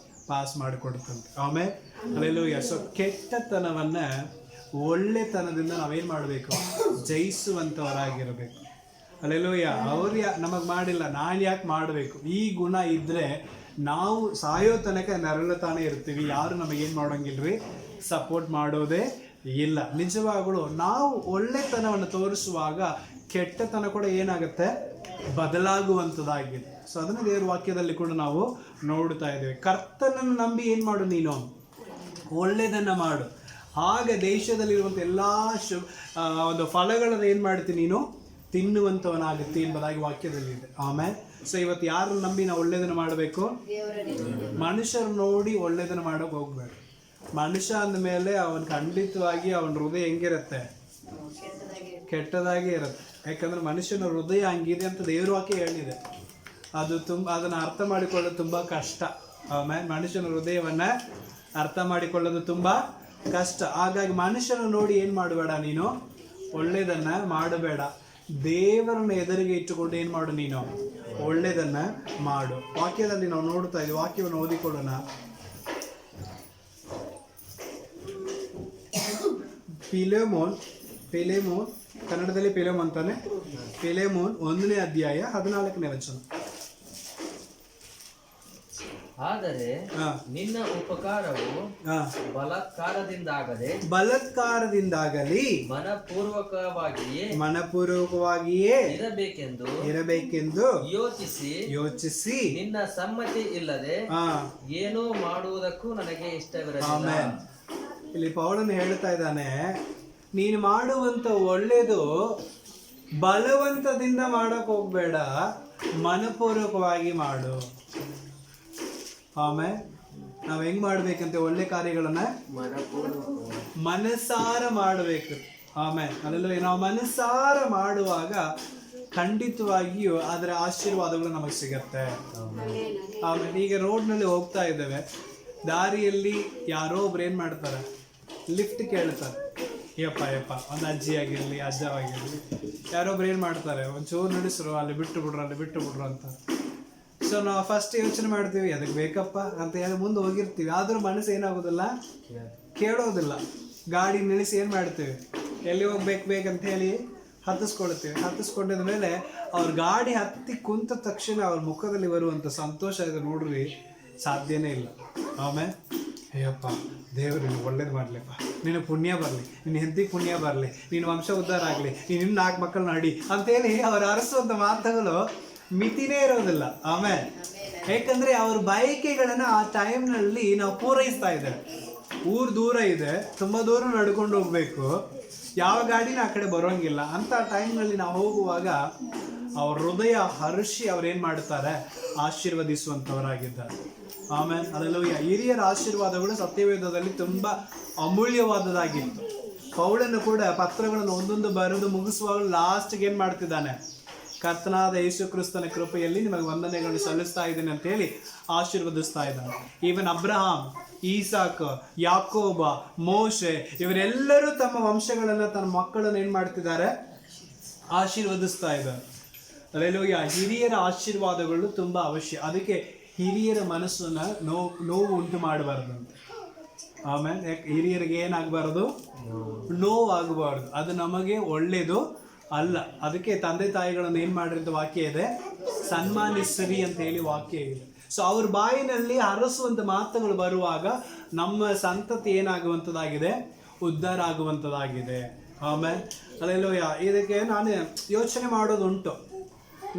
ಪಾಸ್ ಮಾಡಿಕೊಡ್ತಂತೆ. ಆಮೇಲೆ ಅಲ್ಲೆಲ್ಲೋಯ್ಯ. ಸೊ ಕೆಟ್ಟತನವನ್ನು ಒಳ್ಳೆತನದಿಂದ ನಾವೇನು ಮಾಡಬೇಕು, ಜಯಿಸುವಂಥವರಾಗಿರಬೇಕು. ಅಲ್ಲೆಲ್ಲೋಯ್ಯ. ಅವ್ರು ನಮಗೆ ಮಾಡಿಲ್ಲ, ನಾನು ಯಾಕೆ ಮಾಡಬೇಕು? ಈ ಗುಣ ಇದ್ದರೆ ನಾವು ಸಾಯೋ ತನಕ ನರಳುತ್ತಾನೆ ಇರ್ತೀವಿ, ಯಾರು ನಮಗೇನು ಮಾಡೋಂಗಿಲ್ರಿ, ಸಪೋರ್ಟ್ ಮಾಡೋದೇ ಇಲ್ಲ. ನಿಜವಾಗಲೂ ನಾವು ಒಳ್ಳೆತನವನ್ನು ತೋರಿಸುವಾಗ ಕೆಟ್ಟತನ ಕೂಡ ಏನಾಗುತ್ತೆ, ಬದಲಾಗುವಂಥದ್ದಾಗಿದೆ. ಸೊ ಅದನ್ನು ದೇವರ ವಾಕ್ಯದಲ್ಲಿ ಕೂಡ ನಾವು ನೋಡ್ತಾ ಇದ್ದೇವೆ. ಕರ್ತನನ್ನು ನಂಬಿ ಏನು ಮಾಡು, ನೀನು ಒಳ್ಳೆಯದನ್ನು ಮಾಡು, ಆಗ ದೇಶದಲ್ಲಿರುವಂಥ ಎಲ್ಲ ಒಂದು ಫಲಗಳನ್ನು ಏನು ಮಾಡ್ತೀನಿ, ನೀನು ತಿನ್ನುವಂಥವನಾಗುತ್ತೆ ಎಂಬುದಾಗಿ ವಾಕ್ಯದಲ್ಲಿದೆ. ಆಮೇಲೆ ಸೊ ಇವತ್ತು ಯಾರನ್ನು ನಂಬಿ ನಾವು ಒಳ್ಳೆಯದನ್ನು ಮಾಡಬೇಕು, ಮನುಷ್ಯರು ನೋಡಿ ಒಳ್ಳೆಯದನ್ನು ಮಾಡೋಕೆ ಹೋಗ್ಬೇಡ. ಮನುಷ್ಯ ಅಂದಮೇಲೆ ಅವನು ಖಂಡಿತವಾಗಿ ಅವನ ಹೃದಯ ಹೆಂಗಿರುತ್ತೆ, ಕೆಟ್ಟದಾಗಿ ಇರುತ್ತೆ. ಯಾಕಂದ್ರೆ ಮನುಷ್ಯನ ಹೃದಯ ಹಂಗಿದೆ ಅಂತ ದೇವ್ರ ವಾಕ್ಯ ಹೇಳಿದೆ. ಅದು ಅದನ್ನು ಅರ್ಥ ಮಾಡಿಕೊಳ್ಳೋದು ತುಂಬ ಕಷ್ಟ. ಆಮೇಲೆ ಮನುಷ್ಯನ ಹೃದಯವನ್ನ ಅರ್ಥ ಮಾಡಿಕೊಳ್ಳೋದು ತುಂಬ ಕಷ್ಟ. ಹಾಗಾಗಿ ಮನುಷ್ಯನ ನೋಡಿ ಏನು ಮಾಡಬೇಡ, ನೀನು ಒಳ್ಳೆಯದನ್ನ ಮಾಡಬೇಡ. ದೇವರನ್ನ ಎದುರಿಗೆ ಇಟ್ಟುಕೊಂಡು ಏನು ಮಾಡು, ನೀನು ಒಳ್ಳೆಯದನ್ನ ಮಾಡು. ವಾಕ್ಯದಲ್ಲಿ ನಾವು ನೋಡ್ತಾ ಇದ್ದೀವಿ, ವಾಕ್ಯವನ್ನು ಓದಿಕೊಳ್ಳೋಣ. ಫಿಲೆಮೋನ್ ಕನ್ನಡದಲ್ಲಿ ಫಿಲೆಮೋನ್ ಅಂತಾನೆ. ಫಿಲೆಮೋನ್ 1ನೇ ಅಧ್ಯಾಯ 14ನೇ ವಚನ. ಆದರೆ ನಿನ್ನ ಉಪಕಾರವು ಬಲಾತ್ಕಾರದಿಂದಾಗಲಿ ಮನಪೂರ್ವಕವಾಗಿಯೇ ಇರಬೇಕೆಂದು ಯೋಚಿಸಿ ನಿನ್ನ ಸಮ್ಮತಿ ಇಲ್ಲದೆ ಏನೋ ಮಾಡುವುದಕ್ಕೂ ನನಗೆ ಇಷ್ಟವಿರಲಿಲ್ಲ. ಇಲ್ಲಿ ಪೌಲನು ಹೇಳ್ತಾ ಇದ್ದಾನೆ, ನೀನು ಮಾಡುವಂತ ಒಳ್ಳೇದು ಬಲವಂತದಿಂದ ಮಾಡಕ್ ಹೋಗ್ಬೇಡ, ಮನಪೂರ್ವಕವಾಗಿ ಮಾಡು. ಆಮೇಲೆ ನಾವು ಹೆಂಗ್ ಮಾಡ್ಬೇಕಂತೆ, ಒಳ್ಳೆ ಕಾರ್ಯಗಳನ್ನ ಮನಸಾರ ಮಾಡಬೇಕು. ಆಮೇಲೆ ಅದರಲ್ಲಿ ನಾವು ಮನಸಾರ ಮಾಡುವಾಗ ಖಂಡಿತವಾಗಿಯೂ ಅದರ ಆಶೀರ್ವಾದಗಳು ನಮಗೆ ಸಿಗತ್ತೆ. ಆಮೇಲೆ ಈಗ ರೋಡ್ನಲ್ಲಿ ಹೋಗ್ತಾ ಇದ್ದೇವೆ, ದಾರಿಯಲ್ಲಿ ಯಾರೋ ಒಬ್ರು ಏನು ಮಾಡ್ತಾರೆ, ಲಿಫ್ಟ್ ಕೇಳ್ತಾರೆ. ಯಪ್ಪ ಒಂದು ಅಜ್ಜಿ ಆಗಿರಲಿ ಅಜ್ಜವಾಗಿರಲಿ ಯಾರೊಬ್ರು ಏನು ಮಾಡ್ತಾರೆ, ಒಂಚೂರು ನಡೆಸ್ರು, ಅಲ್ಲಿ ಬಿಟ್ಟು ಬಿಡ್ರು ಅಂತ. ಸೊ ನಾವು ಫಸ್ಟ್ ಯೋಚನೆ ಮಾಡ್ತೀವಿ, ಅದಕ್ಕೆ ಬೇಕಪ್ಪ ಅಂತ ಹೇಳಿ ಮುಂದೆ ಹೋಗಿರ್ತೀವಿ. ಆದರೂ ಮನಸ್ಸು ಏನಾಗೋದಿಲ್ಲ, ಕೇಳೋದಿಲ್ಲ. ಗಾಡಿ ನಿಲ್ಲಿಸಿ ಏನು ಮಾಡ್ತೀವಿ, ಎಲ್ಲಿ ಬೇಕಂತ ಹೇಳಿ ಹತ್ತಿಸ್ಕೊಳ್ತೀವಿ. ಹತ್ತಿಸ್ಕೊಂಡಿದ ಮೇಲೆ ಅವ್ರ ಗಾಡಿ ಹತ್ತಿ ಕುಂತ ತಕ್ಷಣ ಅವ್ರ ಮುಖದಲ್ಲಿ ಬರುವಂಥ ಸಂತೋಷ ಇದೆ ನೋಡ್ರಿ, ಸಾಧ್ಯನೇ ಇಲ್ಲ. ಆಮೇಲೆ ಅಯ್ಯಪ್ಪ ದೇವರು ನೀನು ಒಳ್ಳೇದು ಮಾಡಲಿಪ್ಪ, ನಿನ್ನ ಪುಣ್ಯ ಬರಲಿ, ನಿನ್ನ ಹೆಂಡತಿಗೆ ಪುಣ್ಯ ಬರಲಿ, ನಿನ್ನ ವಂಶ ಉದ್ಧಾರ ಆಗಲಿ, ನೀನು 4 ಮಕ್ಕಳನ್ನ ನಡಿ ಅಂತೇಳಿ ಅವ್ರು ಅರಸುವಂಥ ಮಾತುಗಳು ಮಿತಿನೇ ಇರೋದಿಲ್ಲ. ಆಮೇಲೆ ಯಾಕಂದ್ರೆ ಅವ್ರ ಬಯಕೆಗಳನ್ನ ಆ ಟೈಮ್ನಲ್ಲಿ ನಾವು ಪೂರೈಸ್ತಾ ಇದ್ದೇವೆ. ಊರು ದೂರ ಇದೆ, ತುಂಬ ದೂರ ನಡ್ಕೊಂಡು ಹೋಗ್ಬೇಕು, ಯಾವ ಗಾಡಿನ ಆ ಕಡೆ ಬರೋಂಗಿಲ್ಲ. ಅಂತ ಟೈಮ್ನಲ್ಲಿ ನಾವು ಹೋಗುವಾಗ ಅವ್ರ ಹೃದಯ ಹರ್ಷಿ ಅವ್ರೇನು ಮಾಡ್ತಾರೆ, ಆಶೀರ್ವದಿಸುವಂಥವರಾಗಿದ್ದಾರೆ. ಆಮೇಲೆ ಅದರಲ್ಲೂ ಹಿರಿಯರ ಆಶೀರ್ವಾದಗಳು ಸತ್ಯವೇದದಲ್ಲಿ ತುಂಬ ಅಮೂಲ್ಯವಾದದಾಗಿತ್ತು. ಪೌಲನು ಕೂಡ ಪತ್ರಗಳನ್ನು ಒಂದೊಂದು ಬರೆದು ಮುಗಿಸುವಾಗ ಲಾಸ್ಟ್ಗೆ ಏನು ಮಾಡ್ತಿದ್ದಾನೆ, ಕರ್ತನಾದ ಯೇಸು ಕ್ರಿಸ್ತನ ಕೃಪೆಯಲ್ಲಿ ನಿಮಗೆ ವಂದನೆಗಳು ಸಲ್ಲಿಸ್ತಾ ಇದ್ದೇನೆ ಅಂತ ಹೇಳಿ ಆಶೀರ್ವದಿಸ್ತಾ ಇದ್ದಾನೆ. ಈವನ್ ಅಬ್ರಹಾಂ, ಈಸಾಕ್, ಯಾಕೋಬ, ಮೋಶೆ ಇವರೆಲ್ಲರೂ ತಮ್ಮ ವಂಶಗಳನ್ನು, ತನ್ನ ಮಕ್ಕಳನ್ನು ಏನು ಮಾಡ್ತಿದ್ದಾರೆ, ಆಶೀರ್ವದಿಸ್ತಾ ಇದ್ದಾರೆ. ಅಲ್ಲೆಲ್ಲೂಯ್ಯ. ಹಿರಿಯರ ಆಶೀರ್ವಾದಗಳು ತುಂಬ ಅವಶ್ಯ. ಅದಕ್ಕೆ ಹಿರಿಯರ ಮನಸ್ಸನ್ನು ನೋವು ಉಂಟು ಮಾಡಬಾರ್ದಂತೆ. ಆಮೇಲೆ ಹಿರಿಯರಿಗೆ ಏನಾಗಬಾರ್ದು, ನೋವಾಗಬಾರ್ದು. ಅದು ನಮಗೆ ಒಳ್ಳೆಯದು ಅಲ್ಲ. ಅದಕ್ಕೆ ತಂದೆ ತಾಯಿಗಳನ್ನು ಏನು ಮಾಡಿರೋ ವಾಕ್ಯ ಇದೆ, ಸನ್ಮಾನಿಸಿರಿ ಅಂತ ಹೇಳಿ ವಾಕ್ಯ ಇದೆ. ಸೊ ಅವ್ರ ಬಾಯಿನಲ್ಲಿ ಹರಸುವಂಥ ಮಾತುಗಳು ಬರುವಾಗ ನಮ್ಮ ಸಂತತಿ ಏನಾಗುವಂಥದ್ದಾಗಿದೆ, ಉದ್ಧಾರ ಆಗುವಂಥದ್ದಾಗಿದೆ. ಆಮೇಲೆ ಅಲ್ಲೆಲ್ಲೋ ಇದಕ್ಕೆ ನಾನು ಯೋಚನೆ ಮಾಡೋದುಂಟು.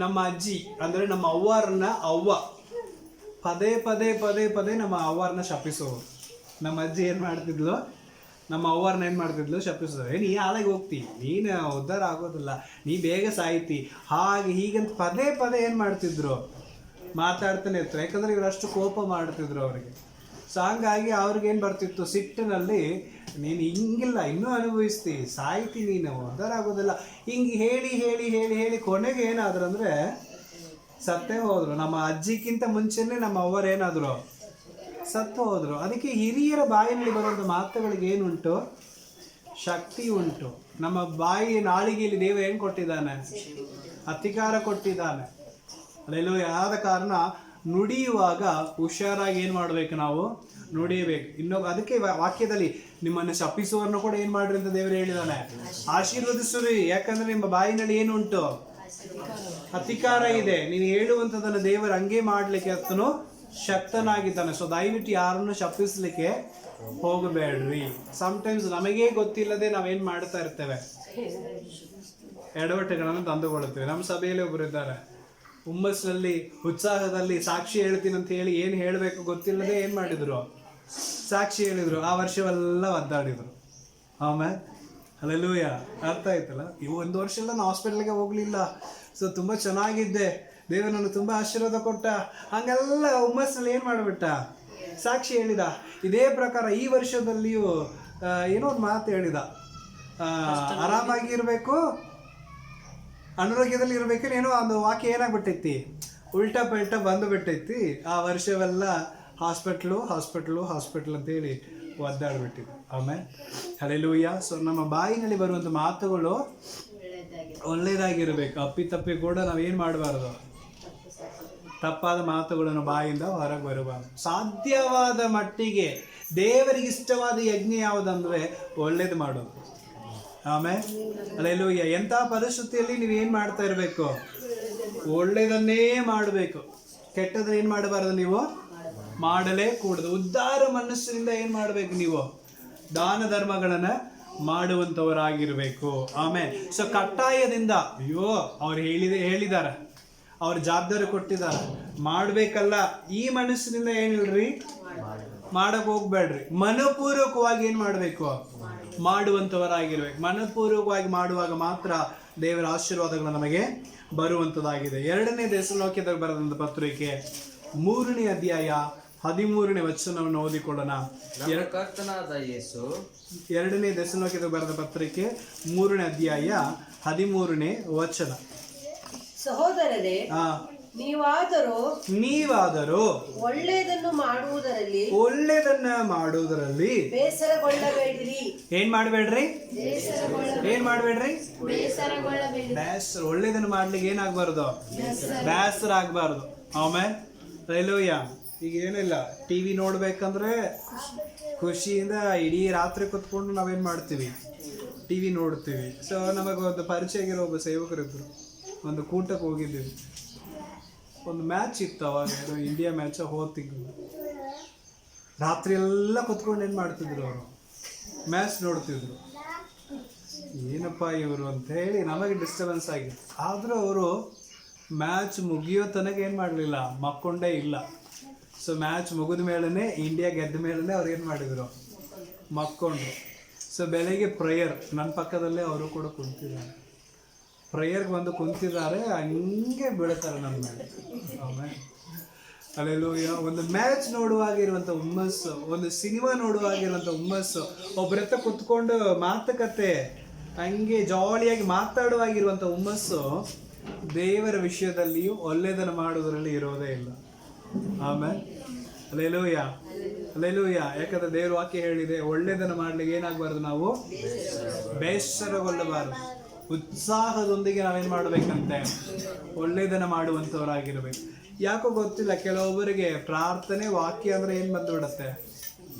ನಮ್ಮ ಅಜ್ಜಿ ಅಂದರೆ ನಮ್ಮ ಅವ್ವ ಪದೇ ನಮ್ಮ ಅವ್ವಾರನ್ನ ಶಪಿಸೋರು. ನಮ್ಮ ಅಜ್ಜಿ ಏನು ಮಾಡ್ತಿದ್ಲು, ನಮ್ಮ ಅವ್ವಾರನ್ನ ಏನು ಮಾಡ್ತಿದ್ಲು, ಶಪಿಸೋದು. ನೀ ಹಾಳಾಗಿ ಹೋಗ್ತಿ, ನೀನು ಉದ್ಧಾರ ಆಗೋದಿಲ್ಲ, ನೀ ಬೇಗ ಸಾಯ್ತಿ, ಹಾಗೆ ಹೀಗಂತ ಪದೇ ಏನು ಮಾಡ್ತಿದ್ರು, ಮಾತಾಡ್ತಾನೆ ಇರ್ತಾರೆ. ಯಾಕಂದರೆ ಇವರಷ್ಟು ಕೋಪ ಮಾಡ್ತಿದ್ರು ಅವರಿಗೆ. ಸೊ ಹಂಗಾಗಿ ಅವ್ರಿಗೇನು ಬರ್ತಿತ್ತು, ಸಿಟ್ಟಿನಲ್ಲಿ ನೀನು ಹಿಂಗಿಲ್ಲ, ಇನ್ನೂ ಅನುಭವಿಸ್ತಿ, ಸಾಯ್ತಿ, ನೀನು ಉದ್ಧಾರ ಆಗೋದಿಲ್ಲ, ಹಿಂಗೆ ಹೇಳಿ ಕೊನೆಗೆ ಏನಾದ್ರು ಅಂದರೆ ಸತ್ತೇ ಹೋದ್ರು. ನಮ್ಮ ಅಜ್ಜಿಗಿಂತ ಮುಂಚೆನೇ ನಮ್ಮ ಅವ್ವರೇನಾದ್ರು ಸತ್ತು ಹೋದ್ರು. ಅದಕ್ಕೆ ಹಿರಿಯರ ಬಾಯಿನಲ್ಲಿ ಬರುವಂಥ ಮಾತುಗಳಿಗೆ ಏನುಂಟು, ಶಕ್ತಿ ಉಂಟು. ನಮ್ಮ ಬಾಯಿ ನಾಳಿಗೆಯಲ್ಲಿ ದೇವರು ಏನು ಕೊಟ್ಟಿದ್ದಾನೆ, ಅಧಿಕಾರ ಕೊಟ್ಟಿದ್ದಾನೆ. ಅಲ್ಲೆಲ್ಲೋ ಯಾದ ಕಾರಣ ನುಡಿಯುವಾಗ ಹುಷಾರಾಗಿ ಏನು ಮಾಡಬೇಕು, ನಾವು ನುಡಿಯಬೇಕು. ಅದಕ್ಕೆ ವಾಕ್ಯದಲ್ಲಿ ನಿಮ್ಮನ್ನು ಶಪಿಸುವವರನ್ನು ಕೂಡ ಏನು ಮಾಡ್ರಿ ಅಂತ ದೇವರು ಹೇಳಿದಾನೆ, ಆಶೀರ್ವದಿಸುವಿ. ಯಾಕಂದ್ರೆ ನಿಮ್ಮ ಬಾಯಿನಲ್ಲಿ ಏನುಂಟು, ಅಧಿಕಾರ ಇದೆ. ನೀನು ಹೇಳುವಂಥದ್ದನ್ನು ದೇವರು ಹಂಗೆ ಮಾಡಲಿಕ್ಕೆ ಆತನು ಶಕ್ತನಾಗಿದ್ದಾನೆ. ಸೊ ದಯವಿಟ್ಟು ಯಾರನ್ನು ಶಪಿಸ್ಲಿಕ್ಕೆ ಹೋಗಬೇಡ್ರಿ. ಸಮ್ಟೈಮ್ಸ್ ನಮಗೇ ಗೊತ್ತಿಲ್ಲದೆ ನಾವೇನು ಮಾಡ್ತಾ ಇರ್ತೇವೆ, ಎಡವಟ್ಟುಗಳನ್ನು ತಂದುಕೊಳ್ಳುತ್ತೇವೆ. ನಮ್ಮ ಸಭೆಯಲ್ಲಿ ಒಬ್ಬರು ಇದ್ದಾರೆ, ಹುಮ್ಮಸ್ನಲ್ಲಿ ಉತ್ಸಾಹದಲ್ಲಿ ಸಾಕ್ಷಿ ಹೇಳ್ತೀನಿ ಅಂತ ಹೇಳಿ ಏನು ಹೇಳಬೇಕು ಗೊತ್ತಿಲ್ಲದೆ ಏನು ಮಾಡಿದ್ರು, ಸಾಕ್ಷಿ ಹೇಳಿದರು. ಆ ವರ್ಷವೆಲ್ಲ ಒದ್ದಾಡಿದರು. ಆಮೇಲೆ ಅಲ್ಲೆಲ್ಲೂಯ್ಯ, ಅರ್ಥ ಆಯ್ತಲ್ಲ. ಇವು 1 ವರ್ಷ ಎಲ್ಲ ನಾನು ಹಾಸ್ಪಿಟ್ಲಿಗೆ ಹೋಗಲಿಲ್ಲ, ಸೊ ತುಂಬ ಚೆನ್ನಾಗಿದ್ದೆ, ದೇವರು ನನಗೆ ತುಂಬ ಆಶೀರ್ವಾದ ಕೊಟ್ಟ, ಹಂಗೆಲ್ಲ ಹುಮ್ಮಸ್ನಲ್ಲಿ ಏನು ಮಾಡಿಬಿಟ್ಟ, ಸಾಕ್ಷಿ ಹೇಳಿದ. ಇದೇ ಪ್ರಕಾರ ಈ ವರ್ಷದಲ್ಲಿಯೂ ಏನೋ ಒಂದು ಮಾತು ಹೇಳಿದ, ಆರಾಮಾಗಿರಬೇಕು, ಅನಾರೋಗ್ಯದಲ್ಲಿ ಇರ್ಬೇಕಾದ್ರೆ ಏನೋ ಒಂದು ವಾಕ್ಯ ಏನಾಗ್ಬಿಟ್ಟೈತಿ, ಉಲ್ಟಾ ಪಲ್ಟಾ ಬಂದು ಬಿಟ್ಟೈತಿ. ಆ ವರ್ಷವೆಲ್ಲ ಹಾಸ್ಪಿಟ್ಲು ಅಂತೇಳಿ ಒದ್ದಾಡ್ಬಿಟ್ಟಿದ್ವಿ. ಆಮೇಲೆ ಹಲ್ಲೆಲೂಯಾ. ಸೊ ನಮ್ಮ ಬಾಯಿನಲ್ಲಿ ಬರುವಂಥ ಮಾತುಗಳು ಒಳ್ಳೆಯದಾಗಿರ್ಬೇಕು. ಅಪ್ಪಿತಪ್ಪಿ ಕೂಡ ನಾವೇನು ಮಾಡಬಾರ್ದು, ತಪ್ಪಾದ ಮಾತುಗಳನ್ನು ಬಾಯಿಂದ ಹೊರಗೆ ಬರಬಾರ್ದು. ಸಾಧ್ಯವಾದ ಮಟ್ಟಿಗೆ ದೇವರಿಗೆ ಇಷ್ಟವಾದ ಯಜ್ಞ ಯಾವುದಂದ್ರೆ ಒಳ್ಳೇದು ಮಾಡೋದು. ಆಮೇಲೆ ಹಲ್ಲೆಲೂಯಾ. ಎಂಥ ಪರಿಸ್ಥಿತಿಯಲ್ಲಿ ನೀವೇನು ಮಾಡ್ತಾ ಇರಬೇಕು, ಒಳ್ಳೇದನ್ನೇ ಮಾಡಬೇಕು. ಕೆಟ್ಟದನ್ನ ಏನು ಮಾಡಬಾರ್ದು, ನೀವು ಮಾಡಲೇ ಕೂಡದು. ಉದ್ಧಾರ ಮನಸ್ಸಿನಿಂದ ಏನು ಮಾಡಬೇಕು, ನೀವು ದಾನ ಧರ್ಮಗಳನ್ನು ಮಾಡುವಂಥವರಾಗಿರ್ಬೇಕು. ಆಮೇಲೆ ಸೊ ಕಟ್ಟಾಯದಿಂದ ಅಯ್ಯೋ ಅವ್ರು ಹೇಳಿದ್ದಾರೆ, ಅವ್ರ ಜವಾಬ್ದಾರಿ ಕೊಟ್ಟಿದ್ದಾರೆ, ಮಾಡಬೇಕಲ್ಲ, ಈ ಮನಸ್ಸಿನಿಂದ ಏನಿಲ್ರಿ, ಮಾಡಕ್ ಹೋಗ್ಬೇಡ್ರಿ. ಮನಪೂರ್ವಕವಾಗಿ ಏನು ಮಾಡಬೇಕು, ಮಾಡುವಂಥವರಾಗಿರ್ಬೇಕು. ಮನಪೂರ್ವಕವಾಗಿ ಮಾಡುವಾಗ ಮಾತ್ರ ದೇವರ ಆಶೀರ್ವಾದಗಳು ನಮಗೆ ಬರುವಂಥದ್ದಾಗಿದೆ. 2ನೇ ಥೆಸಲೋನಿಕೇಯರಿಗೆ ಬರೆದಂಥ ಪತ್ರಿಕೆ 3ನೇ ಅಧ್ಯಾಯ 13ನೇ ವಚನವನ್ನು ಓದಿಕೊಳ್ಳೋಣ. ಕರ್ತನಾದ ಯೇಸು 2ನೇ ಥೆಸಲೋನಿಕೇಯರಿಗೆ ಬರೆದ ಪತ್ರಿಕೆ 3ನೇ ಅಧ್ಯಾಯ 13ನೇ ವಚನ. ಸಹೋದರರೇ, ನೀವಾದರೂ ಒಳ್ಳೆಯದನ್ನು ಮಾಡುವುದರಲ್ಲಿ ಬೇಸರಗೊಳ್ಳಬೇಡಿರಿ. ಏನ್ ಮಾಡಬೇಡ್ರಿ, ಒಳ್ಳೇದನ್ನು ಮಾಡ್ಲಿಕ್ಕೆ ಏನಾಗಬಾರ್ದು, ಬೇಸರ ಆಗಬಾರ್ದು. ಆಮೇಲೆ ಹಲ್ಲೆಲೂಯಾ. ಈಗ ಏನಿಲ್ಲ, ಟಿವಿ ನೋಡ್ಬೇಕಂದ್ರೆ ಖುಷಿಯಿಂದ ಇಡೀ ರಾತ್ರಿ ಕುತ್ಕೊಂಡು ನಾವೇನ್ ಮಾಡ್ತೀವಿ, ಟಿವಿ ನೋಡ್ತೀವಿ. ಸೊ ನಮಗೆ ಒಂದು ಪರಿಚಯ ಆಗಿರೋ ಒಬ್ಬ ಸೇವಕರಿದ್ರು, ಒಂದು ಕೂಟಕ್ಕೆ ಹೋಗಿದ್ದೀವಿ. ಒಂದು ಮ್ಯಾಚ್ ಇತ್ತು ಅವಾಗ, ಇಂಡಿಯಾ ಮ್ಯಾಚ್ ಹೋಗ್ತಿದ್ರು. ರಾತ್ರಿ ಎಲ್ಲ ಕುತ್ಕೊಂಡು ಏನು ಮಾಡ್ತಿದ್ರು, ಅವರು ಮ್ಯಾಚ್ ನೋಡ್ತಿದ್ರು. ಏನಪ್ಪ ಇವರು ಅಂತ ಹೇಳಿ ನಮಗೆ ಡಿಸ್ಟರ್ಬೆನ್ಸ್ ಆಗಿತ್ತು. ಆದರೂ ಅವರು ಮ್ಯಾಚ್ ಮುಗಿಯೋ ತನಕ ಏನು ಮಾಡಲಿಲ್ಲ, ಮಕ್ಕೊಂಡೇ ಇಲ್ಲ. ಸೊ ಮ್ಯಾಚ್ ಮುಗಿದ ಮೇಲೇ, ಇಂಡಿಯಾ ಗೆದ್ದ ಮೇಲೇ ಅವ್ರು ಏನು ಮಾಡಿದರು, ಮಕ್ಕೊಂಡ್ರು. ಸೊ ಬೆಳಗ್ಗೆ ಪ್ರೇಯರ್, ನನ್ನ ಪಕ್ಕದಲ್ಲೇ ಅವರು ಕೂಡ ಕುಂತಿದ್ದಾರೆ. ಪ್ರೇಯರ್ಗೆ ಬಂದು ಕುಂತಿದ್ದಾರೆ, ಹಂಗೆ ಬೀಳ್ತಾರೆ ನನ್ನ ಮೇಲೆ. ಆಮೇಲೆ ಹಲ್ಲೆಲೂಯಾ. ಒಂದು ಮ್ಯಾಚ್ ನೋಡುವಾಗಿರುವಂಥ ಹುಮ್ಮಸ್ಸು, ಒಂದು ಸಿನಿಮಾ ನೋಡುವಾಗಿರುವಂಥ ಹುಮ್ಮಸ್ಸು, ಒಬ್ಬರತ್ತ ಕುತ್ಕೊಂಡು ಮಾತುಕತೆ ಹಂಗೆ ಜಾಲಿಯಾಗಿ ಮಾತಾಡುವಾಗಿರುವಂಥ ಹುಮ್ಮಸ್ಸು ದೇವರ ವಿಷಯದಲ್ಲಿಯೂ ಒಳ್ಳೆಯದನ್ನು ಮಾಡುವುದರಲ್ಲಿ ಇರೋದೇ ಇಲ್ಲ. ಆಮೇಲೆ ಹಲ್ಲೆಲೂಯಾ, ಹಲ್ಲೆಲೂಯಾ. ಯಾಕಂದ್ರೆ ದೇವ್ರ ವಾಕ್ಯ ಹೇಳಿದೆ, ಒಳ್ಳೆಯದನ್ನು ಮಾಡ್ಲಿಕ್ಕೆ ಏನಾಗಬಾರ್ದು, ನಾವು ಬೇಸರಗೊಳ್ಳಬಾರದು. ಉತ್ಸಾಹದೊಂದಿಗೆ ನಾವೇನು ಮಾಡಬೇಕಂತೆ, ಒಳ್ಳೆಯದನ್ನು ಮಾಡುವಂಥವರಾಗಿರ್ಬೇಕು. ಯಾಕೋ ಗೊತ್ತಿಲ್ಲ, ಕೆಲವೊಬ್ಬರಿಗೆ ಪ್ರಾರ್ಥನೆ ವಾಕ್ಯ ಅಂದರೆ ಏನು ಬಂದುಬಿಡುತ್ತೆ,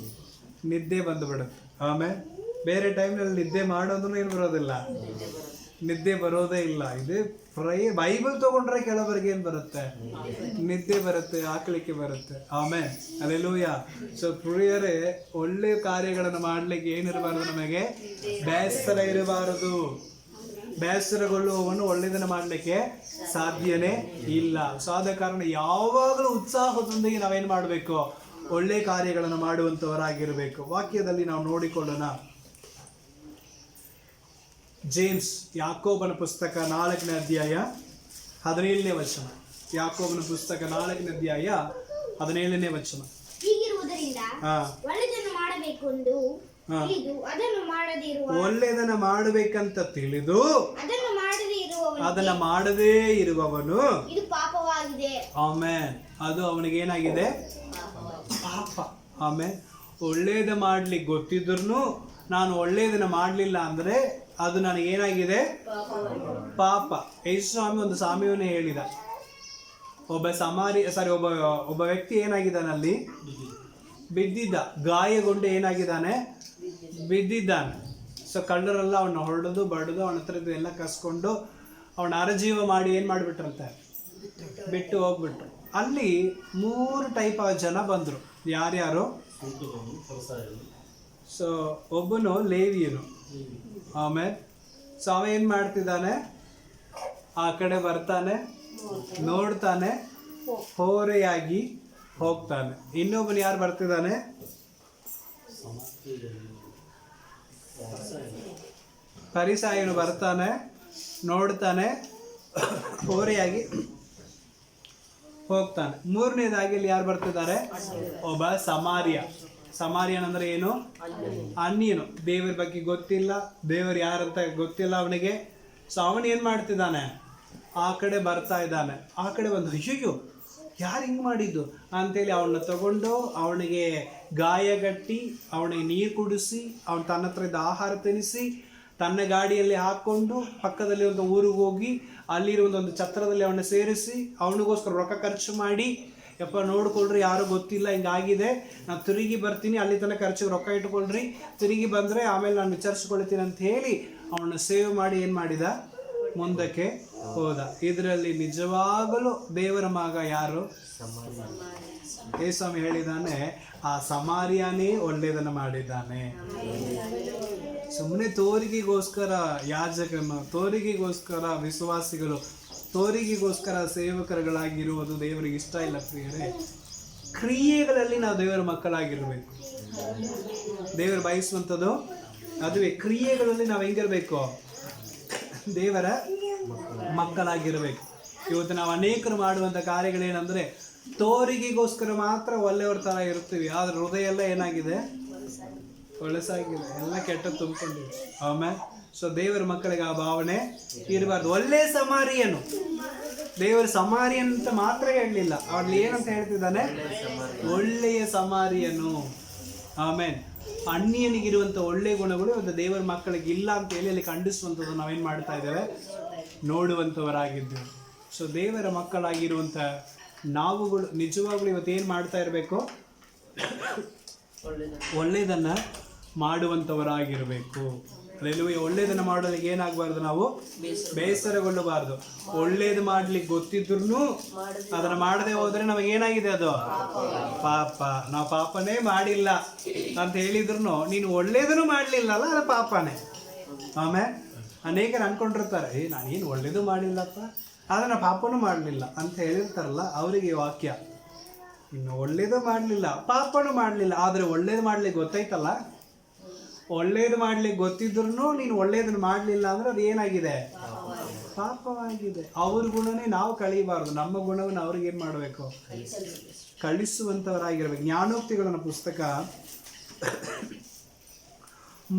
ನಿದ್ದೆ ಬಂದುಬಿಡುತ್ತೆ. ಆಮೇಲೆ ಬೇರೆ ಟೈಮ್ನಲ್ಲಿ ನಿದ್ದೆ ಮಾಡೋದ್ರೂ ಏನು ಬರೋದಿಲ್ಲ, ನಿದ್ದೆ ಬರೋದೇ ಇಲ್ಲ. ಇದು ಬೈಬಲ್ ತಗೊಂಡ್ರೆ ಕೆಲವರಿಗೆ ಏನು ಬರುತ್ತೆ, ನಿದ್ದೆ ಬರುತ್ತೆ, ಆಕಳಿಕೆ ಬರುತ್ತೆ. ಆಮೇಲೆ ಹಲ್ಲೆಲೂಯಾ. ಸೊ ಪ್ರಿಯರೇ, ಒಳ್ಳೆ ಕಾರ್ಯಗಳನ್ನು ಮಾಡಲಿಕ್ಕೆ ಏನಿರಬಾರ್ದು, ನಮಗೆ ಬೇಸರ ಇರಬಾರದು. ಬೇಸರಗೊಳ್ಳುವವನು ಒಳ್ಳೆಯದನ್ನು ಮಾಡಲಿಕ್ಕೆ ಸಾಧ್ಯನೇ ಇಲ್ಲ. ಸೊ ಆದ ಕಾರಣ ಯಾವಾಗಲೂ ಉತ್ಸಾಹದೊಂದಿಗೆ ನಾವೇನು ಮಾಡಬೇಕು, ಒಳ್ಳೆ ಕಾರ್ಯಗಳನ್ನು ಮಾಡುವಂಥವರಾಗಿರಬೇಕು. ವಾಕ್ಯದಲ್ಲಿ ನಾವು ನೋಡಿಕೊಳ್ಳೋಣ. ಜೇಮ್ಸ್, ಯಾಕೋಬನ ಪುಸ್ತಕ 4ನೇ ಅಧ್ಯಾಯ 17ನೇ ವಚನ. ಯಾಕೋಬನ ಪುಸ್ತಕ 4ನೇ ಅಧ್ಯಾಯ 17ನೇ ವಚನ. ಹೀಗಿರುವುದರಿಂದ ಒಳ್ಳೆಯದನ್ನು ಮಾಡಬೇಕು ಎಂದು ತಿಳಿದು ಒಳ್ಳೆಯದನ್ನ ಮಾಡಬೇಕಂತ ತಿಳಿದು ಅದನ್ನ ಮಾಡದೇ ಇರುವವನು ಇದು ಪಾಪವಾಗಿದೆ. ಆಮೇಲೆ ಅದು ಅವನಿಗೆ ಏನಾಗಿದೆ, ಪಾಪ. ಆಮೇಲೆ ಒಳ್ಳೇದ ಮಾಡ್ಲಿಕ್ಕೆ ಗೊತ್ತಿದ್ರು ನಾನು ಒಳ್ಳೇದನ್ನ ಮಾಡಲಿಲ್ಲ ಅಂದ್ರೆ ಅದು ನನಗೇನಾಗಿದೆ, ಪಾಪ. ಯೇಸು ಸ್ವಾಮಿ ಒಂದು ಸಾಮ್ಯವನ್ನು ಹೇಳಿದ. ಒಬ್ಬ ವ್ಯಕ್ತಿ ಏನಾಗಿದ್ದಾನಲ್ಲಿ, ಬಿದ್ದಿದ್ದ, ಗಾಯಗೊಂಡು ಏನಾಗಿದ್ದಾನೆ, ಬಿದ್ದಿದ್ದಾನೆ. ಸೊ ಕಳ್ಳರೆಲ್ಲ ಅವನ್ನ ಹೊಡೆದು ಬಡಿದು ಅವನ ಹತ್ರದ್ದು ಎಲ್ಲ ಕಸ್ಕೊಂಡು ಅವನ ಅರಜೀವ ಮಾಡಿ ಏನು ಮಾಡಿಬಿಟ್ರಂತೆ, ಬಿಟ್ಟು ಹೋಗ್ಬಿಟ್ರು. ಅಲ್ಲಿ 3 ಟೈಪ್ ಜನ ಬಂದರು. ಯಾರ್ಯಾರು? ಸೊ ಒಬ್ಬನು ಲೇವಿಯನು. ಆಮೇಲೆ ಸೊ ಅವ ಏನು ಮಾಡ್ತಿದ್ದಾನೆ, ಆ ಕಡೆ ಬರ್ತಾನೆ, ನೋಡ್ತಾನೆ, ಹೋರೆಯಾಗಿ ಹೋಗ್ತಾನೆ. ಇನ್ನೊಬ್ಬನು ಯಾರು ಬರ್ತಿದ್ದಾನೆ, ಫರಿಸಾಯನು ಬರ್ತಾನೆ, ನೋಡ್ತಾನೆ, ಹೋರೆಯಾಗಿ ಹೋಗ್ತಾನೆ. 3ನೇದಾಗಿ ಇಲ್ಲಿ ಯಾರು ಬರ್ತಿದ್ದಾರೆ, ಒಬ್ಬ ಸಮಾರಿಯನ್ ಅಂದ್ರೆ ಏನು, ಅನ್ಯನು. ದೇವರ ಬಗ್ಗೆ ಗೊತ್ತಿಲ್ಲ, ದೇವರು ಯಾರಂತ ಗೊತ್ತಿಲ್ಲ ಅವನಿಗೆ. ಸೊ ಅವನು ಏನು ಮಾಡ್ತಿದ್ದಾನೆ, ಆ ಕಡೆ ಬರ್ತಾ ಇದ್ದಾನೆ. ಆ ಕಡೆ ಒಂದು ಅಯ್ಯಯ್ಯೋ ಯಾರು ಹಿಂಗೆ ಮಾಡಿದ್ದು ಅಂತೇಳಿ ಅವನ್ನ ತಗೊಂಡು ಅವನಿಗೆ ಗಾಯಗಟ್ಟಿ ಅವನಿಗೆ ನೀರು ಕುಡಿಸಿ ಅವನು ತನ್ನ ಹತ್ರ ಇದ್ದ ಆಹಾರ ತಿನ್ನಿಸಿ ತನ್ನ ಗಾಡಿಯಲ್ಲಿ ಹಾಕ್ಕೊಂಡು ಪಕ್ಕದಲ್ಲಿ ಒಂದು ಊರಿಗೆ ಹೋಗಿ ಅಲ್ಲಿರೋ ಒಂದು ಛತ್ರದಲ್ಲಿ ಅವನ್ನ ಸೇರಿಸಿ ಅವನಿಗೋಸ್ಕರ ರೊಕ್ಕ ಖರ್ಚು ಮಾಡಿ, ಯಪ್ಪ ನೋಡ್ಕೊಳ್ರಿ ಯಾರು ಗೊತ್ತಿಲ್ಲ ಹಿಂಗಾಗಿದೆ, ನಾನು ತಿರುಗಿ ಬರ್ತೀನಿ, ಅಲ್ಲಿ ತನಕ ಖರ್ಚಿಗೆ ರೊಕ್ಕ ಇಟ್ಕೊಳ್ರಿ, ತಿರುಗಿ ಬಂದರೆ ಆಮೇಲೆ ನಾನು ವಿಚಾರಿಸ್ಕೊಳ್ತೀನಿ ಅಂತ ಹೇಳಿ ಅವನ್ನ ಸೇವ್ ಮಾಡಿ ಏನು ಮಾಡಿದ, ಮುಂದಕ್ಕೆ ಹೋದ. ಇದರಲ್ಲಿ ನಿಜವಾಗಲೂ ದೇವರ ಮಗ ಯಾರು? ಯೇಸು ಹೇಳಿದ್ದಾನೆ, ಆ ಸಮಾರ್ಯನೇ ಒಳ್ಳೆಯದನ್ನು ಮಾಡಿದ್ದಾನೆ. ಸುಮ್ಮನೆ ತೋರಿಗೆಗೋಸ್ಕರ ಯಾಜಕನು, ತೋರಿಗೆಗೋಸ್ಕರ ವಿಶ್ವಾಸಿಗಳು, ತೋರಿಗೆಗೋಸ್ಕರ ಸೇವಕರುಗಳಾಗಿರುವುದು ದೇವರಿಗೆ ಇಷ್ಟ ಇಲ್ಲ ಪ್ರಿಯರೇ. ಕ್ರಿಯೆಗಳಲ್ಲಿ ನಾವು ದೇವರ ಮಕ್ಕಳಾಗಿರಬೇಕು. ದೇವರು ಬಯಸುವಂಥದ್ದು ಅದುವೇ, ಕ್ರಿಯೆಗಳಲ್ಲಿ ನಾವು ಹೆಂಗಿರಬೇಕು? ದೇವರ ಮಕ್ಕಳಾಗಿರಬೇಕು. ಇವತ್ತು ನಾವು ಅನೇಕರು ಮಾಡುವಂಥ ಕಾರ್ಯಗಳೇನೆಂದರೆ ತೋರಿಗೆಗೋಸ್ಕರ ಮಾತ್ರ ಒಳ್ಳೆಯವ್ರ ಥರ ಇರ್ತೀವಿ, ಆದರೆ ಹೃದಯ ಎಲ್ಲ ಏನಾಗಿದೆ? ಹೊಲಸಾಗಿದೆ, ಎಲ್ಲ ಕೆಟ್ಟ ತುಂಬಿಕೊಂಡಿದೆ. ಆಮೇಲೆ ಸೊ ದೇವರ ಮಕ್ಕಳಿಗೆ ಆ ಭಾವನೆ ಇರಬಾರ್ದು. ಒಳ್ಳೆಯ ಸಮಾರಿಯನು, ದೇವರ ಸಮಾರಿಯನ್ ಅಂತ ಮಾತ್ರ ಹೇಳಲಿಲ್ಲ, ಅವ್ರಲ್ಲಿ ಏನಂತ ಹೇಳ್ತಿದ್ದಾನೆ? ಒಳ್ಳೆಯ ಸಮಾರಿಯನು. ಆಮೇಲೆ ಅನ್ಯನಿಗಿರುವಂಥ ಒಳ್ಳೆಯ ಗುಣಗಳು ಇವತ್ತು ದೇವರ ಮಕ್ಕಳಿಗೆ ಇಲ್ಲ ಅಂತ ಹೇಳಿ ಅಲ್ಲಿ ಖಂಡಿಸುವಂಥದ್ದು ನಾವೇನು ಮಾಡ್ತಾ ಇದ್ದೇವೆ? ನೋಡುವಂಥವರಾಗಿದ್ದೇವೆ. ಸೊ ದೇವರ ಮಕ್ಕಳಾಗಿರುವಂಥ ನಾವುಗಳು ನಿಜವಾಗ್ಲೂ ಇವತ್ತೇನು ಮಾಡ್ತಾ ಇರಬೇಕು? ಒಳ್ಳೆಯದನ್ನು ಮಾಡುವಂಥವರಾಗಿರಬೇಕು. ಅಲ್ಲೆಲ್ಲೂಯ್ಯ. ಒಳ್ಳೆಯದನ್ನು ಮಾಡೋದಕ್ಕೆ ಏನಾಗಬಾರ್ದು? ನಾವು ಬೇಸರಗೊಳ್ಳಬಾರ್ದು. ಒಳ್ಳೇದು ಮಾಡ್ಲಿಕ್ಕೆ ಗೊತ್ತಿದ್ರು ಅದನ್ನು ಮಾಡದೆ ಹೋದರೆ ನಮಗೇನಾಗಿದೆ? ಅದು ಪಾಪ. ನಾವು ಪಾಪನೇ ಮಾಡಿಲ್ಲ ಅಂತ ಹೇಳಿದ್ರು ನೀನು ಒಳ್ಳೇದನ್ನು ಮಾಡಲಿಲ್ಲಲ್ಲ, ಅದು ಪಾಪನೇ. ಆಮೇಲೆ ಅನೇಕರು ಅನ್ಕೊಂಡಿರ್ತಾರೆ, ನಾನೇನು ಒಳ್ಳೇದು ಮಾಡಿಲ್ಲಪ್ಪ, ಆದರೆ ನಾನು ಪಾಪನೂ ಮಾಡಲಿಲ್ಲ ಅಂತ ಹೇಳಿರ್ತಾರಲ್ಲ, ಅವರಿಗೆ ವಾಕ್ಯ, ಇನ್ನು ಒಳ್ಳೇದು ಮಾಡಲಿಲ್ಲ ಪಾಪನೂ ಮಾಡಲಿಲ್ಲ, ಆದರೆ ಒಳ್ಳೇದು ಮಾಡ್ಲಿಕ್ಕೆ ಗೊತ್ತಾಯ್ತಲ್ಲ, ಒಳ್ಳೇದು ಮಾಡ್ಲಿಕ್ಕೆ ಗೊತ್ತಿದ್ರು ನೀನು ಒಳ್ಳೇದನ್ನು ಮಾಡಲಿಲ್ಲ ಅಂದ್ರೆ ಅದು ಏನಾಗಿದೆ? ಪಾಪವಾಗಿದೆ. ಅವ್ರ ಗುಣನೇ ನಾವು ಕಳೀಬಾರ್ದು, ನಮ್ಮ ಗುಣವನ್ನು ಅವ್ರಿಗೆ ಏನು ಮಾಡಬೇಕು? ಕಳಿಸುವಂಥವರಾಗಿರ್ಬೇಕು. ಜ್ಞಾನೋಕ್ತಿಗಳ ಪುಸ್ತಕ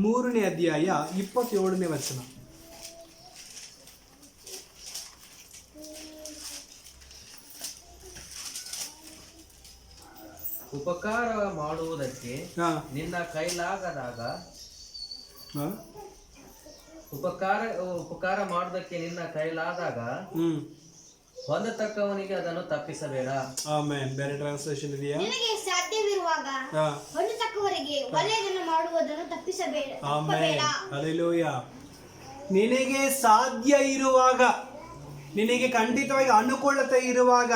3ನೇ ಅಧ್ಯಾಯ 27ನೇ ವಚನ. ಉಪಕಾರ ಮಾಡುವುದಕ್ಕೆ ನಿನ್ನ ಕೈಲಾಗದಾಗ ಉಪಕಾರ ಮಾಡುವುದಕ್ಕೆ ನಿನ್ನ ಕೈಲಾದಾಗ ಹೊಂದತಕ್ಕವನಿಗೆ ಅದನ್ನು ತಪ್ಪಿಸಬೇಡ. ಆಮೆನ್. ಬೇರೆ ಟ್ರಾನ್ಸ್ಲೇಷನ್ ಇದೆಯಾ? ನಿನಗೆ ಸಾಧ್ಯವಿರುವಾಗ ಹೊಂದತಕ್ಕವರಿಗೆ ಒಳ್ಳೆಯದನ್ನು ಮಾಡುವುದನ್ನು ತಪ್ಪಿಸಬೇಡ. ಆಮೆನ್. ಹಲ್ಲೆಲೂಯಾ. ನಿನಗೆ ಸಾಧ್ಯ ಇರುವಾಗ, ನಿನಗೆ ಖಂಡಿತವಾಗಿ ಅನುಕೂಲತೆ ಇರುವಾಗ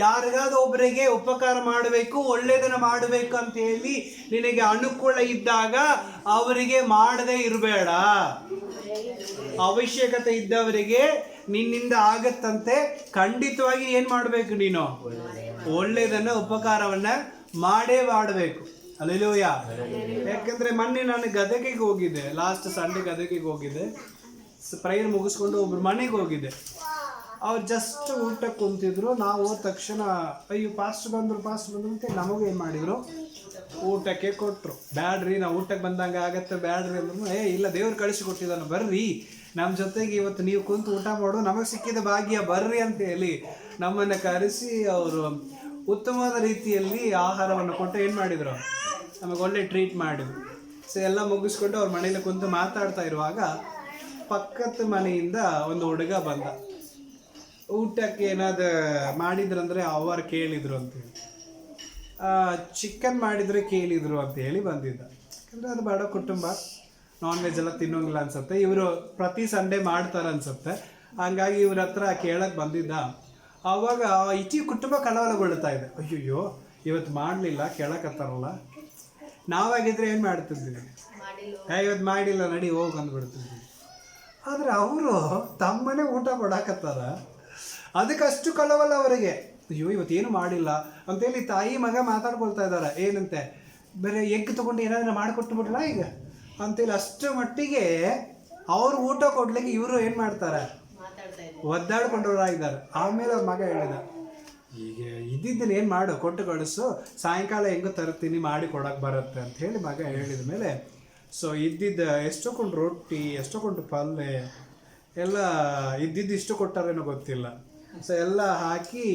ಯಾರಿಗಾದ್ರೂ ಒಬ್ಬರಿಗೆ ಉಪಕಾರ ಮಾಡಬೇಕು, ಒಳ್ಳೆಯದನ್ನು ಮಾಡಬೇಕು ಅಂತ ಹೇಳಿ ನಿನಗೆ ಅನುಕೂಲ ಇದ್ದಾಗ ಅವರಿಗೆ ಮಾಡದೇ ಇರಬೇಡ. ಅವಶ್ಯಕತೆ ಇದ್ದವರಿಗೆ ನಿನ್ನಿಂದ ಆಗತ್ತಂತೆ ಖಂಡಿತವಾಗಿ ಏನು ಮಾಡಬೇಕು? ನೀನು ಒಳ್ಳೆಯದನ್ನು ಉಪಕಾರವನ್ನು ಮಾಡೇ ಮಾಡಬೇಕು. ಹಲ್ಲೆಲೂಯಾ. ಯಾಕಂದರೆ ಮೊನ್ನೆ ನಾನು ಗದಗಿಗೆ ಹೋಗಿದ್ದೆ, ಲಾಸ್ಟ್ ಸಂಡೇ ಗದಗಿಗೆ ಹೋಗಿದ್ದೆ. ಪ್ರೇಯರ್ ಮುಗಿಸ್ಕೊಂಡು ಒಬ್ರು ಮನೆಗೆ ಹೋಗಿದ್ದೆ. ಅವ್ರು ಜಸ್ಟ್ ಊಟಕ್ಕೆ ಕುಂತಿದ್ರು. ನಾವು ಹೋದ ತಕ್ಷಣ ಅಯ್ಯೋ ಪಾಸ್ಟ್ ಬಂದರು ಅಂತ ನಮಗೂ ಏನು ಮಾಡಿದರು? ಊಟಕ್ಕೆ ಕೊಟ್ಟರು. ಬ್ಯಾಡ್ರಿ, ನಾವು ಊಟಕ್ಕೆ ಬಂದಂಗೆ ಆಗತ್ತೆ, ಬ್ಯಾಡ್ರಿ ಅಂದ್ರು. ಇಲ್ಲ, ದೇವ್ರು ಕಳಿಸಿ ಕೊಟ್ಟಿದ್ದಾನೆ, ಬರ್ರಿ ನಮ್ಮ ಜೊತೆಗೆ ಇವತ್ತು ನೀವು ಕುಂತು ಊಟ ಮಾಡು, ನಮಗೆ ಸಿಕ್ಕಿದ ಭಾಗ್ಯ, ಬರ್ರಿ ಅಂತ ಹೇಳಿ ನಮ್ಮನ್ನು ಕರೆಸಿ ಅವರು ಉತ್ತಮವಾದ ರೀತಿಯಲ್ಲಿ ಆಹಾರವನ್ನು ಕೊಟ್ಟು ಏನು ಮಾಡಿದರು? ನಮಗೆ ಒಳ್ಳೆ ಟ್ರೀಟ್ ಮಾಡಿದ್ರು. ಸೊ ಎಲ್ಲ ಮುಗಿಸ್ಕೊಂಡು ಅವ್ರ ಮನೇಲಿ ಕುಂತು ಮಾತಾಡ್ತಾ ಇರುವಾಗ ಪಕ್ಕದ ಮನೆಯಿಂದ ಒಂದು ಹುಡುಗ ಬಂದ. ಊಟಕ್ಕೆ ಏನಾದ್ರು ಮಾಡಿದ್ರಂದರೆ ಅವರು ಕೇಳಿದರು ಅಂತೇಳಿ, ಚಿಕನ್ ಮಾಡಿದರೆ ಕೇಳಿದರು ಅಂತ ಹೇಳಿ ಬಂದಿದ್ದ. ಯಾಕಂದರೆ ಅದು ಬಡ ಕುಟುಂಬ, ನಾನ್ ವೆಜ್ ಎಲ್ಲ ತಿನ್ನೋಂಗಿಲ್ಲ ಅನ್ಸುತ್ತೆ. ಇವರು ಪ್ರತಿ ಸಂಡೇ ಮಾಡ್ತಾರೆ ಅನ್ಸುತ್ತೆ. ಹಂಗಾಗಿ ಇವ್ರ ಹತ್ರ ಕೇಳಕ್ಕೆ ಬಂದಿದ್ದ. ಆವಾಗ ಇಡೀ ಕುಟುಂಬ ಕಳವಳಗೊಳ್ಳುತ್ತಾ ಇದೆ. ಅಯ್ಯಯ್ಯೋ ಇವತ್ತು ಮಾಡಲಿಲ್ಲ, ಕೇಳಕತ್ತಾರಲ್ಲ. ನಾವಾಗಿದ್ರೆ ಏನು ಮಾಡ್ತಿದ್ವಿ? ಇವತ್ತು ಮಾಡಿಲ್ಲ, ನಡಿ ಹೋಗಿ ಅಂದ್ಬಿಡ್ತಿದ್ವಿ. ಆದರೆ ಅವರು ತಮ್ಮನೇ ಊಟ ಕೊಡಾಕತ್ತಾರ, ಅದಕ್ಕಷ್ಟು ಕಳವಳ ಅವರಿಗೆ. ಅಯ್ಯೋ ಇವತ್ತೇನು ಮಾಡಿಲ್ಲ ಅಂತೇಳಿ ತಾಯಿ ಮಗ ಮಾತಾಡ್ಕೊಳ್ತಾ ಇದ್ದಾರೆ. ಏನಂತೆ, ಬೇರೆ ಎಗ್ ತೊಗೊಂಡು ಏನಾದರೂ ಮಾಡಿಕೊಟ್ಟು ಬಿಡಲ್ಲ ಈಗ ಅಂತೇಳಿ ಅಷ್ಟು ಮಟ್ಟಿಗೆ ಅವ್ರು ಊಟ ಕೊಡ್ಲಿಕ್ಕೆ ಇವರು ಏನು ಮಾಡ್ತಾರೆ? ಒದ್ದಾಡ್ಕೊಂಡವರಾಗಿದ್ದಾರೆ. ಆಮೇಲೆ ಅವ್ರ ಮಗ ಹೇಳಿದ, ಈಗ ಇದ್ದಿದ್ದನ್ನು ಏನು ಮಾಡು, ಕೊಟ್ಟು ಕಳಿಸು, ಸಾಯಂಕಾಲ ಹೆಂಗೋ ತರ್ತೀನಿ, ಮಾಡಿ ಕೊಡೋಕೆ ಬರುತ್ತೆ ಅಂತ ಹೇಳಿ ಮಗ ಹೇಳಿದ ಮೇಲೆ ಸೊ ಇದ್ದಿದ್ದ ಎಷ್ಟೊಂದು ರೊಟ್ಟಿ, ಎಷ್ಟೊಂದು ಪಲ್ಯ, ಎಲ್ಲ ಇದ್ದಿದ್ದಿಷ್ಟು ಕೊಟ್ಟಾರೇನೋ ಗೊತ್ತಿಲ್ಲ. ಸೊ ಎಲ್ಲ ಹಾಕಿ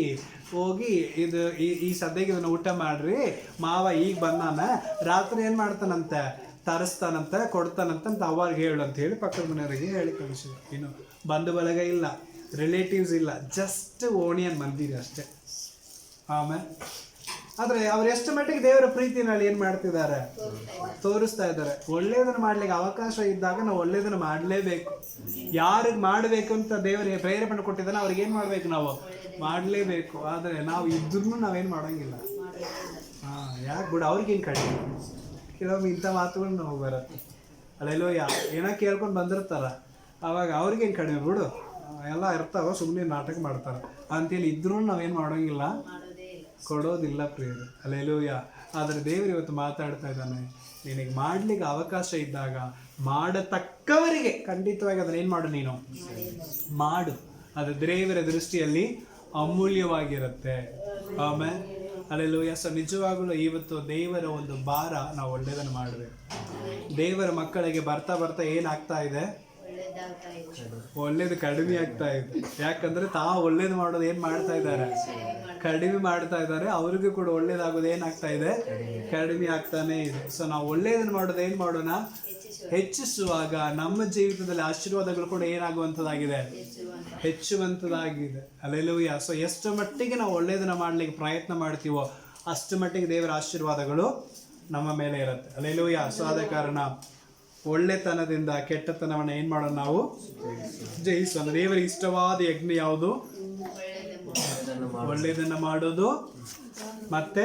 ಹೋಗಿ ಇದು ಈ ಸದ್ಯಕ್ಕೆ ಇದನ್ನು ಊಟ ಮಾಡ್ರಿ, ಮಾವ ಈಗ ಬಂದಾನ, ರಾತ್ರಿ ಏನು ಮಾಡ್ತಾನಂತೆ, ತರಿಸ್ತಾನಂತೆ, ಕೊಡ್ತಾನಂತ ಅವಾಗ ಹೇಳು ಅಂತ ಹೇಳಿ ಪಕ್ಕದ ಮನೆಯವರಿಗೆ ಹೇಳಿ ಕಳಿಸಿದ್ರು. ಇನ್ನು ಬಂಧು ಬಳಗ ಇಲ್ಲ, ರಿಲೇಟಿವ್ಸ್ ಇಲ್ಲ, ಜಸ್ಟ್ ಓಣಿಯನ್ ಮಂದಿದೆ ಅಷ್ಟೇ. ಆಮೇಲೆ ಆದರೆ ಅವ್ರು ಎಷ್ಟು ಮಟ್ಟಿಗೆ ದೇವರ ಪ್ರೀತಿನಲ್ಲಿ ಏನು ಮಾಡ್ತಿದ್ದಾರೆ, ತೋರಿಸ್ತಾ ಇದ್ದಾರೆ. ಒಳ್ಳೇದನ್ನು ಮಾಡ್ಲಿಕ್ಕೆ ಅವಕಾಶ ಇದ್ದಾಗ ನಾವು ಒಳ್ಳೇದನ್ನು ಮಾಡಲೇಬೇಕು. ಯಾರಿಗೆ ಮಾಡಬೇಕು ಅಂತ ದೇವರಿಗೆ ಪ್ರೇರೇಪಣೆ ಕೊಟ್ಟಿದ್ದಾನೆ ಅವ್ರಿಗೆ ಏನು ಮಾಡಬೇಕು, ನಾವು ಮಾಡಲೇಬೇಕು. ಆದರೆ ನಾವು ಇದ್ರೂ ನಾವೇನು ಮಾಡೋಂಗಿಲ್ಲ. ಯಾಕೆ ಬಿಡು, ಅವ್ರಿಗೇನು ಕಡಿಮೆ. ಕೆಲವೊಮ್ಮೆ ಇಂಥ ಮಾತುಗಳು ನಾವು ಬರುತ್ತೆ, ಅಲ್ಲೆಲ್ಲೋ ಏನೋ ಕೇಳ್ಕೊಂಡು ಬಂದಿರ್ತಾರ, ಅವಾಗ ಅವ್ರಿಗೇನು ಕಡಿಮೆ ಬಿಡು, ಎಲ್ಲ ಇರ್ತಾವ, ಸುಮ್ಮನೆ ನಾಟಕ ಮಾಡ್ತಾರೆ ಅಂತೇಳಿ ಇದ್ರೂ ನಾವೇನು ಮಾಡೋಂಗಿಲ್ಲ, ಕೊಡೋದಿಲ್ಲ ಪ್ರಿಯರು. ಅಲ್ಲೆಲ್ಲೂಯ್ಯ. ಆದರೆ ದೇವರು ಇವತ್ತು ಮಾತಾಡ್ತಾ ಇದ್ದಾನೆ, ನಿನಗೆ ಮಾಡಲಿಕ್ಕೆ ಅವಕಾಶ ಇದ್ದಾಗ ಮಾಡತಕ್ಕವರಿಗೆ ಖಂಡಿತವಾಗಿ ಅದನ್ನ ಏನು ಮಾಡು, ನೀನು ಮಾಡು. ಅದು ದೇವರ ದೃಷ್ಟಿಯಲ್ಲಿ ಅಮೂಲ್ಯವಾಗಿರುತ್ತೆ. ಆಮೇಲೆ ಅಲ್ಲೆಲ್ಲೂಯ್ಯ. ಸೊ ನಿಜವಾಗಲೂ ಇವತ್ತು ದೇವರ ಒಂದು ಭಾರ ನಾವು ಒಳ್ಳೆಯದನ್ನು ಮಾಡಬೇಕು. ದೇವರ ಮಕ್ಕಳಿಗೆ ಬರ್ತಾ ಬರ್ತಾ ಏನಾಗ್ತಾ ಇದೆ, ಒಳ್ಳೇದು ಕಡಿಮೆ ಆಗ್ತಾ ಇದೆ. ಯಾಕಂದ್ರೆ ತಾವು ಒಳ್ಳೇದು ಮಾಡೋದು ಏನು ಮಾಡ್ತಾ ಇದ್ದಾರೆ, ಕಡಿಮೆ ಮಾಡ್ತಾ ಇದ್ದಾರೆ. ಅವ್ರಿಗೂ ಕೂಡ ಒಳ್ಳೇದಾಗೋದು ಏನಾಗ್ತಾ ಇದೆ, ಕಡಿಮೆ ಆಗ್ತಾನೆ ಇದೆ. ಸೊ ನಾವು ಒಳ್ಳೇದನ್ನು ಮಾಡೋದು ಏನು ಮಾಡೋಣ, ಹೆಚ್ಚಿಸುವಾಗ ನಮ್ಮ ಜೀವಿತದಲ್ಲಿ ಆಶೀರ್ವಾದಗಳು ಕೂಡ ಏನಾಗುವಂಥದ್ದಾಗಿದೆ, ಹೆಚ್ಚುವಂಥದ್ದಾಗಿದೆ. ಅಲ್ಲೆಲ್ಲೂಯ್ಯ. ಸೊ ಎಷ್ಟು ಮಟ್ಟಿಗೆ ನಾವು ಒಳ್ಳೇದನ್ನ ಮಾಡ್ಲಿಕ್ಕೆ ಪ್ರಯತ್ನ ಮಾಡ್ತೀವೋ ಅಷ್ಟು ಮಟ್ಟಿಗೆ ದೇವರ ಆಶೀರ್ವಾದಗಳು ನಮ್ಮ ಮೇಲೆ ಇರುತ್ತೆ. ಅಲ್ಲೆಲ್ಲೂಯ್ಯ. ಸೊ ಆದ ಕಾರಣ ಒಳ್ಳೆತನದಿಂದ ಕೆಟ್ಟತನವನ್ನು ಏನು ಮಾಡೋಣ, ನಾವು ಜಯಿಸೋಣ. ದೇವರಿಗೆ ಇಷ್ಟವಾದ ಯಜ್ಞ ಯಾವುದು, ಒಳ್ಳೆಯದನ್ನ ಮಾಡೋದು ಮತ್ತೆ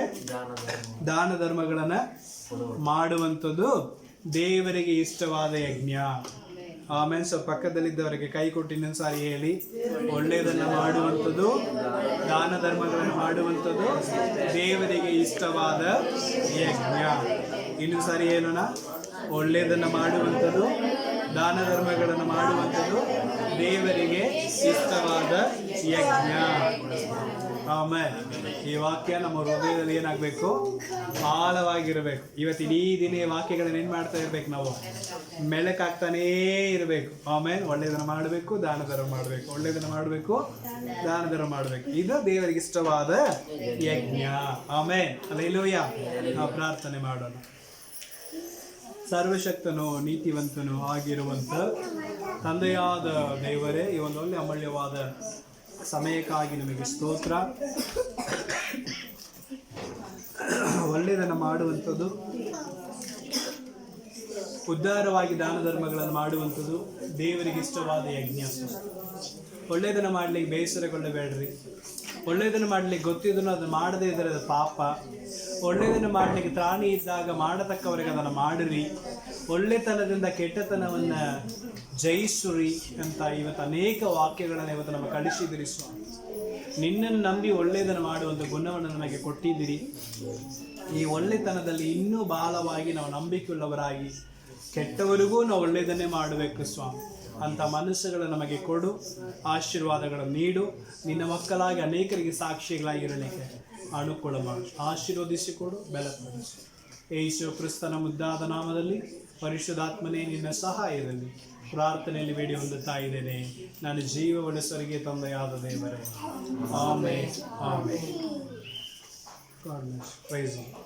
ದಾನ ಧರ್ಮಗಳನ್ನ ಮಾಡುವಂಥದ್ದು ದೇವರಿಗೆ ಇಷ್ಟವಾದ ಯಜ್ಞ. ಆಮೇಲೆ ಸ್ವಲ್ಪ ಪಕ್ಕದಲ್ಲಿದ್ದವರಿಗೆ ಕೈ ಕೊಟ್ಟು ಇನ್ನೊಂದು ಸಾರಿ ಹೇಳಿ, ಒಳ್ಳೆಯದನ್ನು ಮಾಡುವಂಥದ್ದು, ದಾನ ಧರ್ಮಗಳನ್ನು ಮಾಡುವಂಥದ್ದು ದೇವರಿಗೆ ಇಷ್ಟವಾದ ಯಜ್ಞ. ಇನ್ನೊಂದು ಸಾರಿ ಹೇಳೋಣ, ಒಳ್ಳೆಯದನ್ನು ಮಾಡುವಂಥದ್ದು, ದಾನ ಧರ್ಮಗಳನ್ನು ಮಾಡುವಂಥದ್ದು ದೇವರಿಗೆ ಇಷ್ಟವಾದ ಯಜ್ಞ. ಆಮೇಲೆ ಈ ವಾಕ್ಯ ನಮ್ಮ ಹೃದಯದಲ್ಲಿ ಏನಾಗಬೇಕು, ಆಳವಾಗಿರಬೇಕು. ಇವತ್ತು ಇಡೀ ದಿನ ಈ ವಾಕ್ಯಗಳನ್ನ ಏನು ಮಾಡ್ತಾ ಇರ್ಬೇಕು, ನಾವು ಮೆಳಕಾಗ್ತಾನೇ ಇರಬೇಕು. ಆಮೇಲೆ ಒಳ್ಳೆಯದನ್ನು ಮಾಡಬೇಕು, ದಾನ ಧರ್ಮ ಮಾಡಬೇಕು, ಒಳ್ಳೆಯದನ್ನು ಮಾಡಬೇಕು, ದಾನ ಧರ್ಮ ಮಾಡಬೇಕು. ಇದು ದೇವರಿಗೆ ಇಷ್ಟವಾದ ಯಜ್ಞ. ಆಮೇಲೆ ಅಲ್ಲೆಲ್ಲೂಯ್ಯ. ನಾವು ಪ್ರಾರ್ಥನೆ ಮಾಡೋಣ. ಸರ್ವಶಕ್ತನು ನೀತಿವಂತನು ಆಗಿರುವಂಥ ತಂದೆಯಾದ ದೇವರೇ, ಈ ಒಂದು ಒಳ್ಳೆ ಅಮೂಲ್ಯವಾದ ಸಮಯಕ್ಕಾಗಿ ನಿಮಗೆ ಸ್ತೋತ್ರ. ಒಳ್ಳೆಯದನ್ನು ಮಾಡುವಂಥದ್ದು, ಉದ್ಧಾರವಾಗಿ ದಾನ ಧರ್ಮಗಳನ್ನು ಮಾಡುವಂಥದ್ದು ದೇವರಿಗೆ ಇಷ್ಟವಾದ ಯಜ್ಞ. ಒಳ್ಳೆಯದನ್ನು ಮಾಡಲಿಕ್ಕೆ ಬೇಸರಗೊಳ್ಳಬೇಡ್ರಿ. ಒಳ್ಳೆಯದನ್ನು ಮಾಡಲಿಕ್ಕೆ ಗೊತ್ತಿದ್ದನು ಅದನ್ನು ಮಾಡದೇ ಇದ್ದರೆ ಅದು ಪಾಪ. ಒಳ್ಳೆಯದನ್ನು ಮಾಡಲಿಕ್ಕೆ ತ್ರಾಣಿ ಇದ್ದಾಗ ಮಾಡತಕ್ಕವರಿಗೆ ಅದನ್ನು ಮಾಡಿರಿ. ಒಳ್ಳೆತನದಿಂದ ಕೆಟ್ಟತನವನ್ನು ಜಯಿಸುರಿ ಅಂತ ಇವತ್ತು ಅನೇಕ ವಾಕ್ಯಗಳನ್ನು ಇವತ್ತು ನಮ್ಮ ಕಳಿಸಿದಿರಿ ಸ್ವಾಮಿ. ನಿನ್ನನ್ನು ನಂಬಿ ಒಳ್ಳೆಯದನ್ನು ಮಾಡುವಂಥ ಗುಣವನ್ನು ನಮಗೆ ಕೊಟ್ಟಿದ್ದೀರಿ. ಈ ಒಳ್ಳೆತನದಲ್ಲಿ ಇನ್ನೂ ಬಹಳವಾಗಿ ನಾವು ನಂಬಿಕೆಯುಳ್ಳವರಾಗಿ ಕೆಟ್ಟವರಿಗೂ ನಾವು ಒಳ್ಳೆಯದನ್ನೇ ಮಾಡಬೇಕು ಸ್ವಾಮಿ. ಅಂಥ ಮನಸ್ಸುಗಳು ನಮಗೆ ಕೊಡು, ಆಶೀರ್ವಾದಗಳನ್ನು ನೀಡು. ನಿನ್ನ ಮಕ್ಕಳಾಗಿ ಅನೇಕರಿಗೆ ಸಾಕ್ಷಿಗಳಾಗಿರಲಿಕ್ಕೆ ಅನುಕೂಲ ಮಾಡು. ಆಶೀರ್ವದಿಸಿಕೊಡು, ಬಲಪಡಿಸು. ಯೇಸು ಕ್ರಿಸ್ತನ ಮುದ್ದಾದ ನಾಮದಲ್ಲಿ ಪರಿಶುದ್ಧಾತ್ಮನೇ ನಿನ್ನ ಸಹಾಯದಲ್ಲಿ ಪ್ರಾರ್ಥನೆಯಲ್ಲಿ ಬೇಡಿ ಹೊಂದುತ್ತಾ ಇದ್ದೇನೆ. ನಾನು ಜೀವ ಉಳಿಸರಿಗೆ ತಂದೆಯಾದ ದೇವರೇ. Amen. Amen. God bless. Praise God.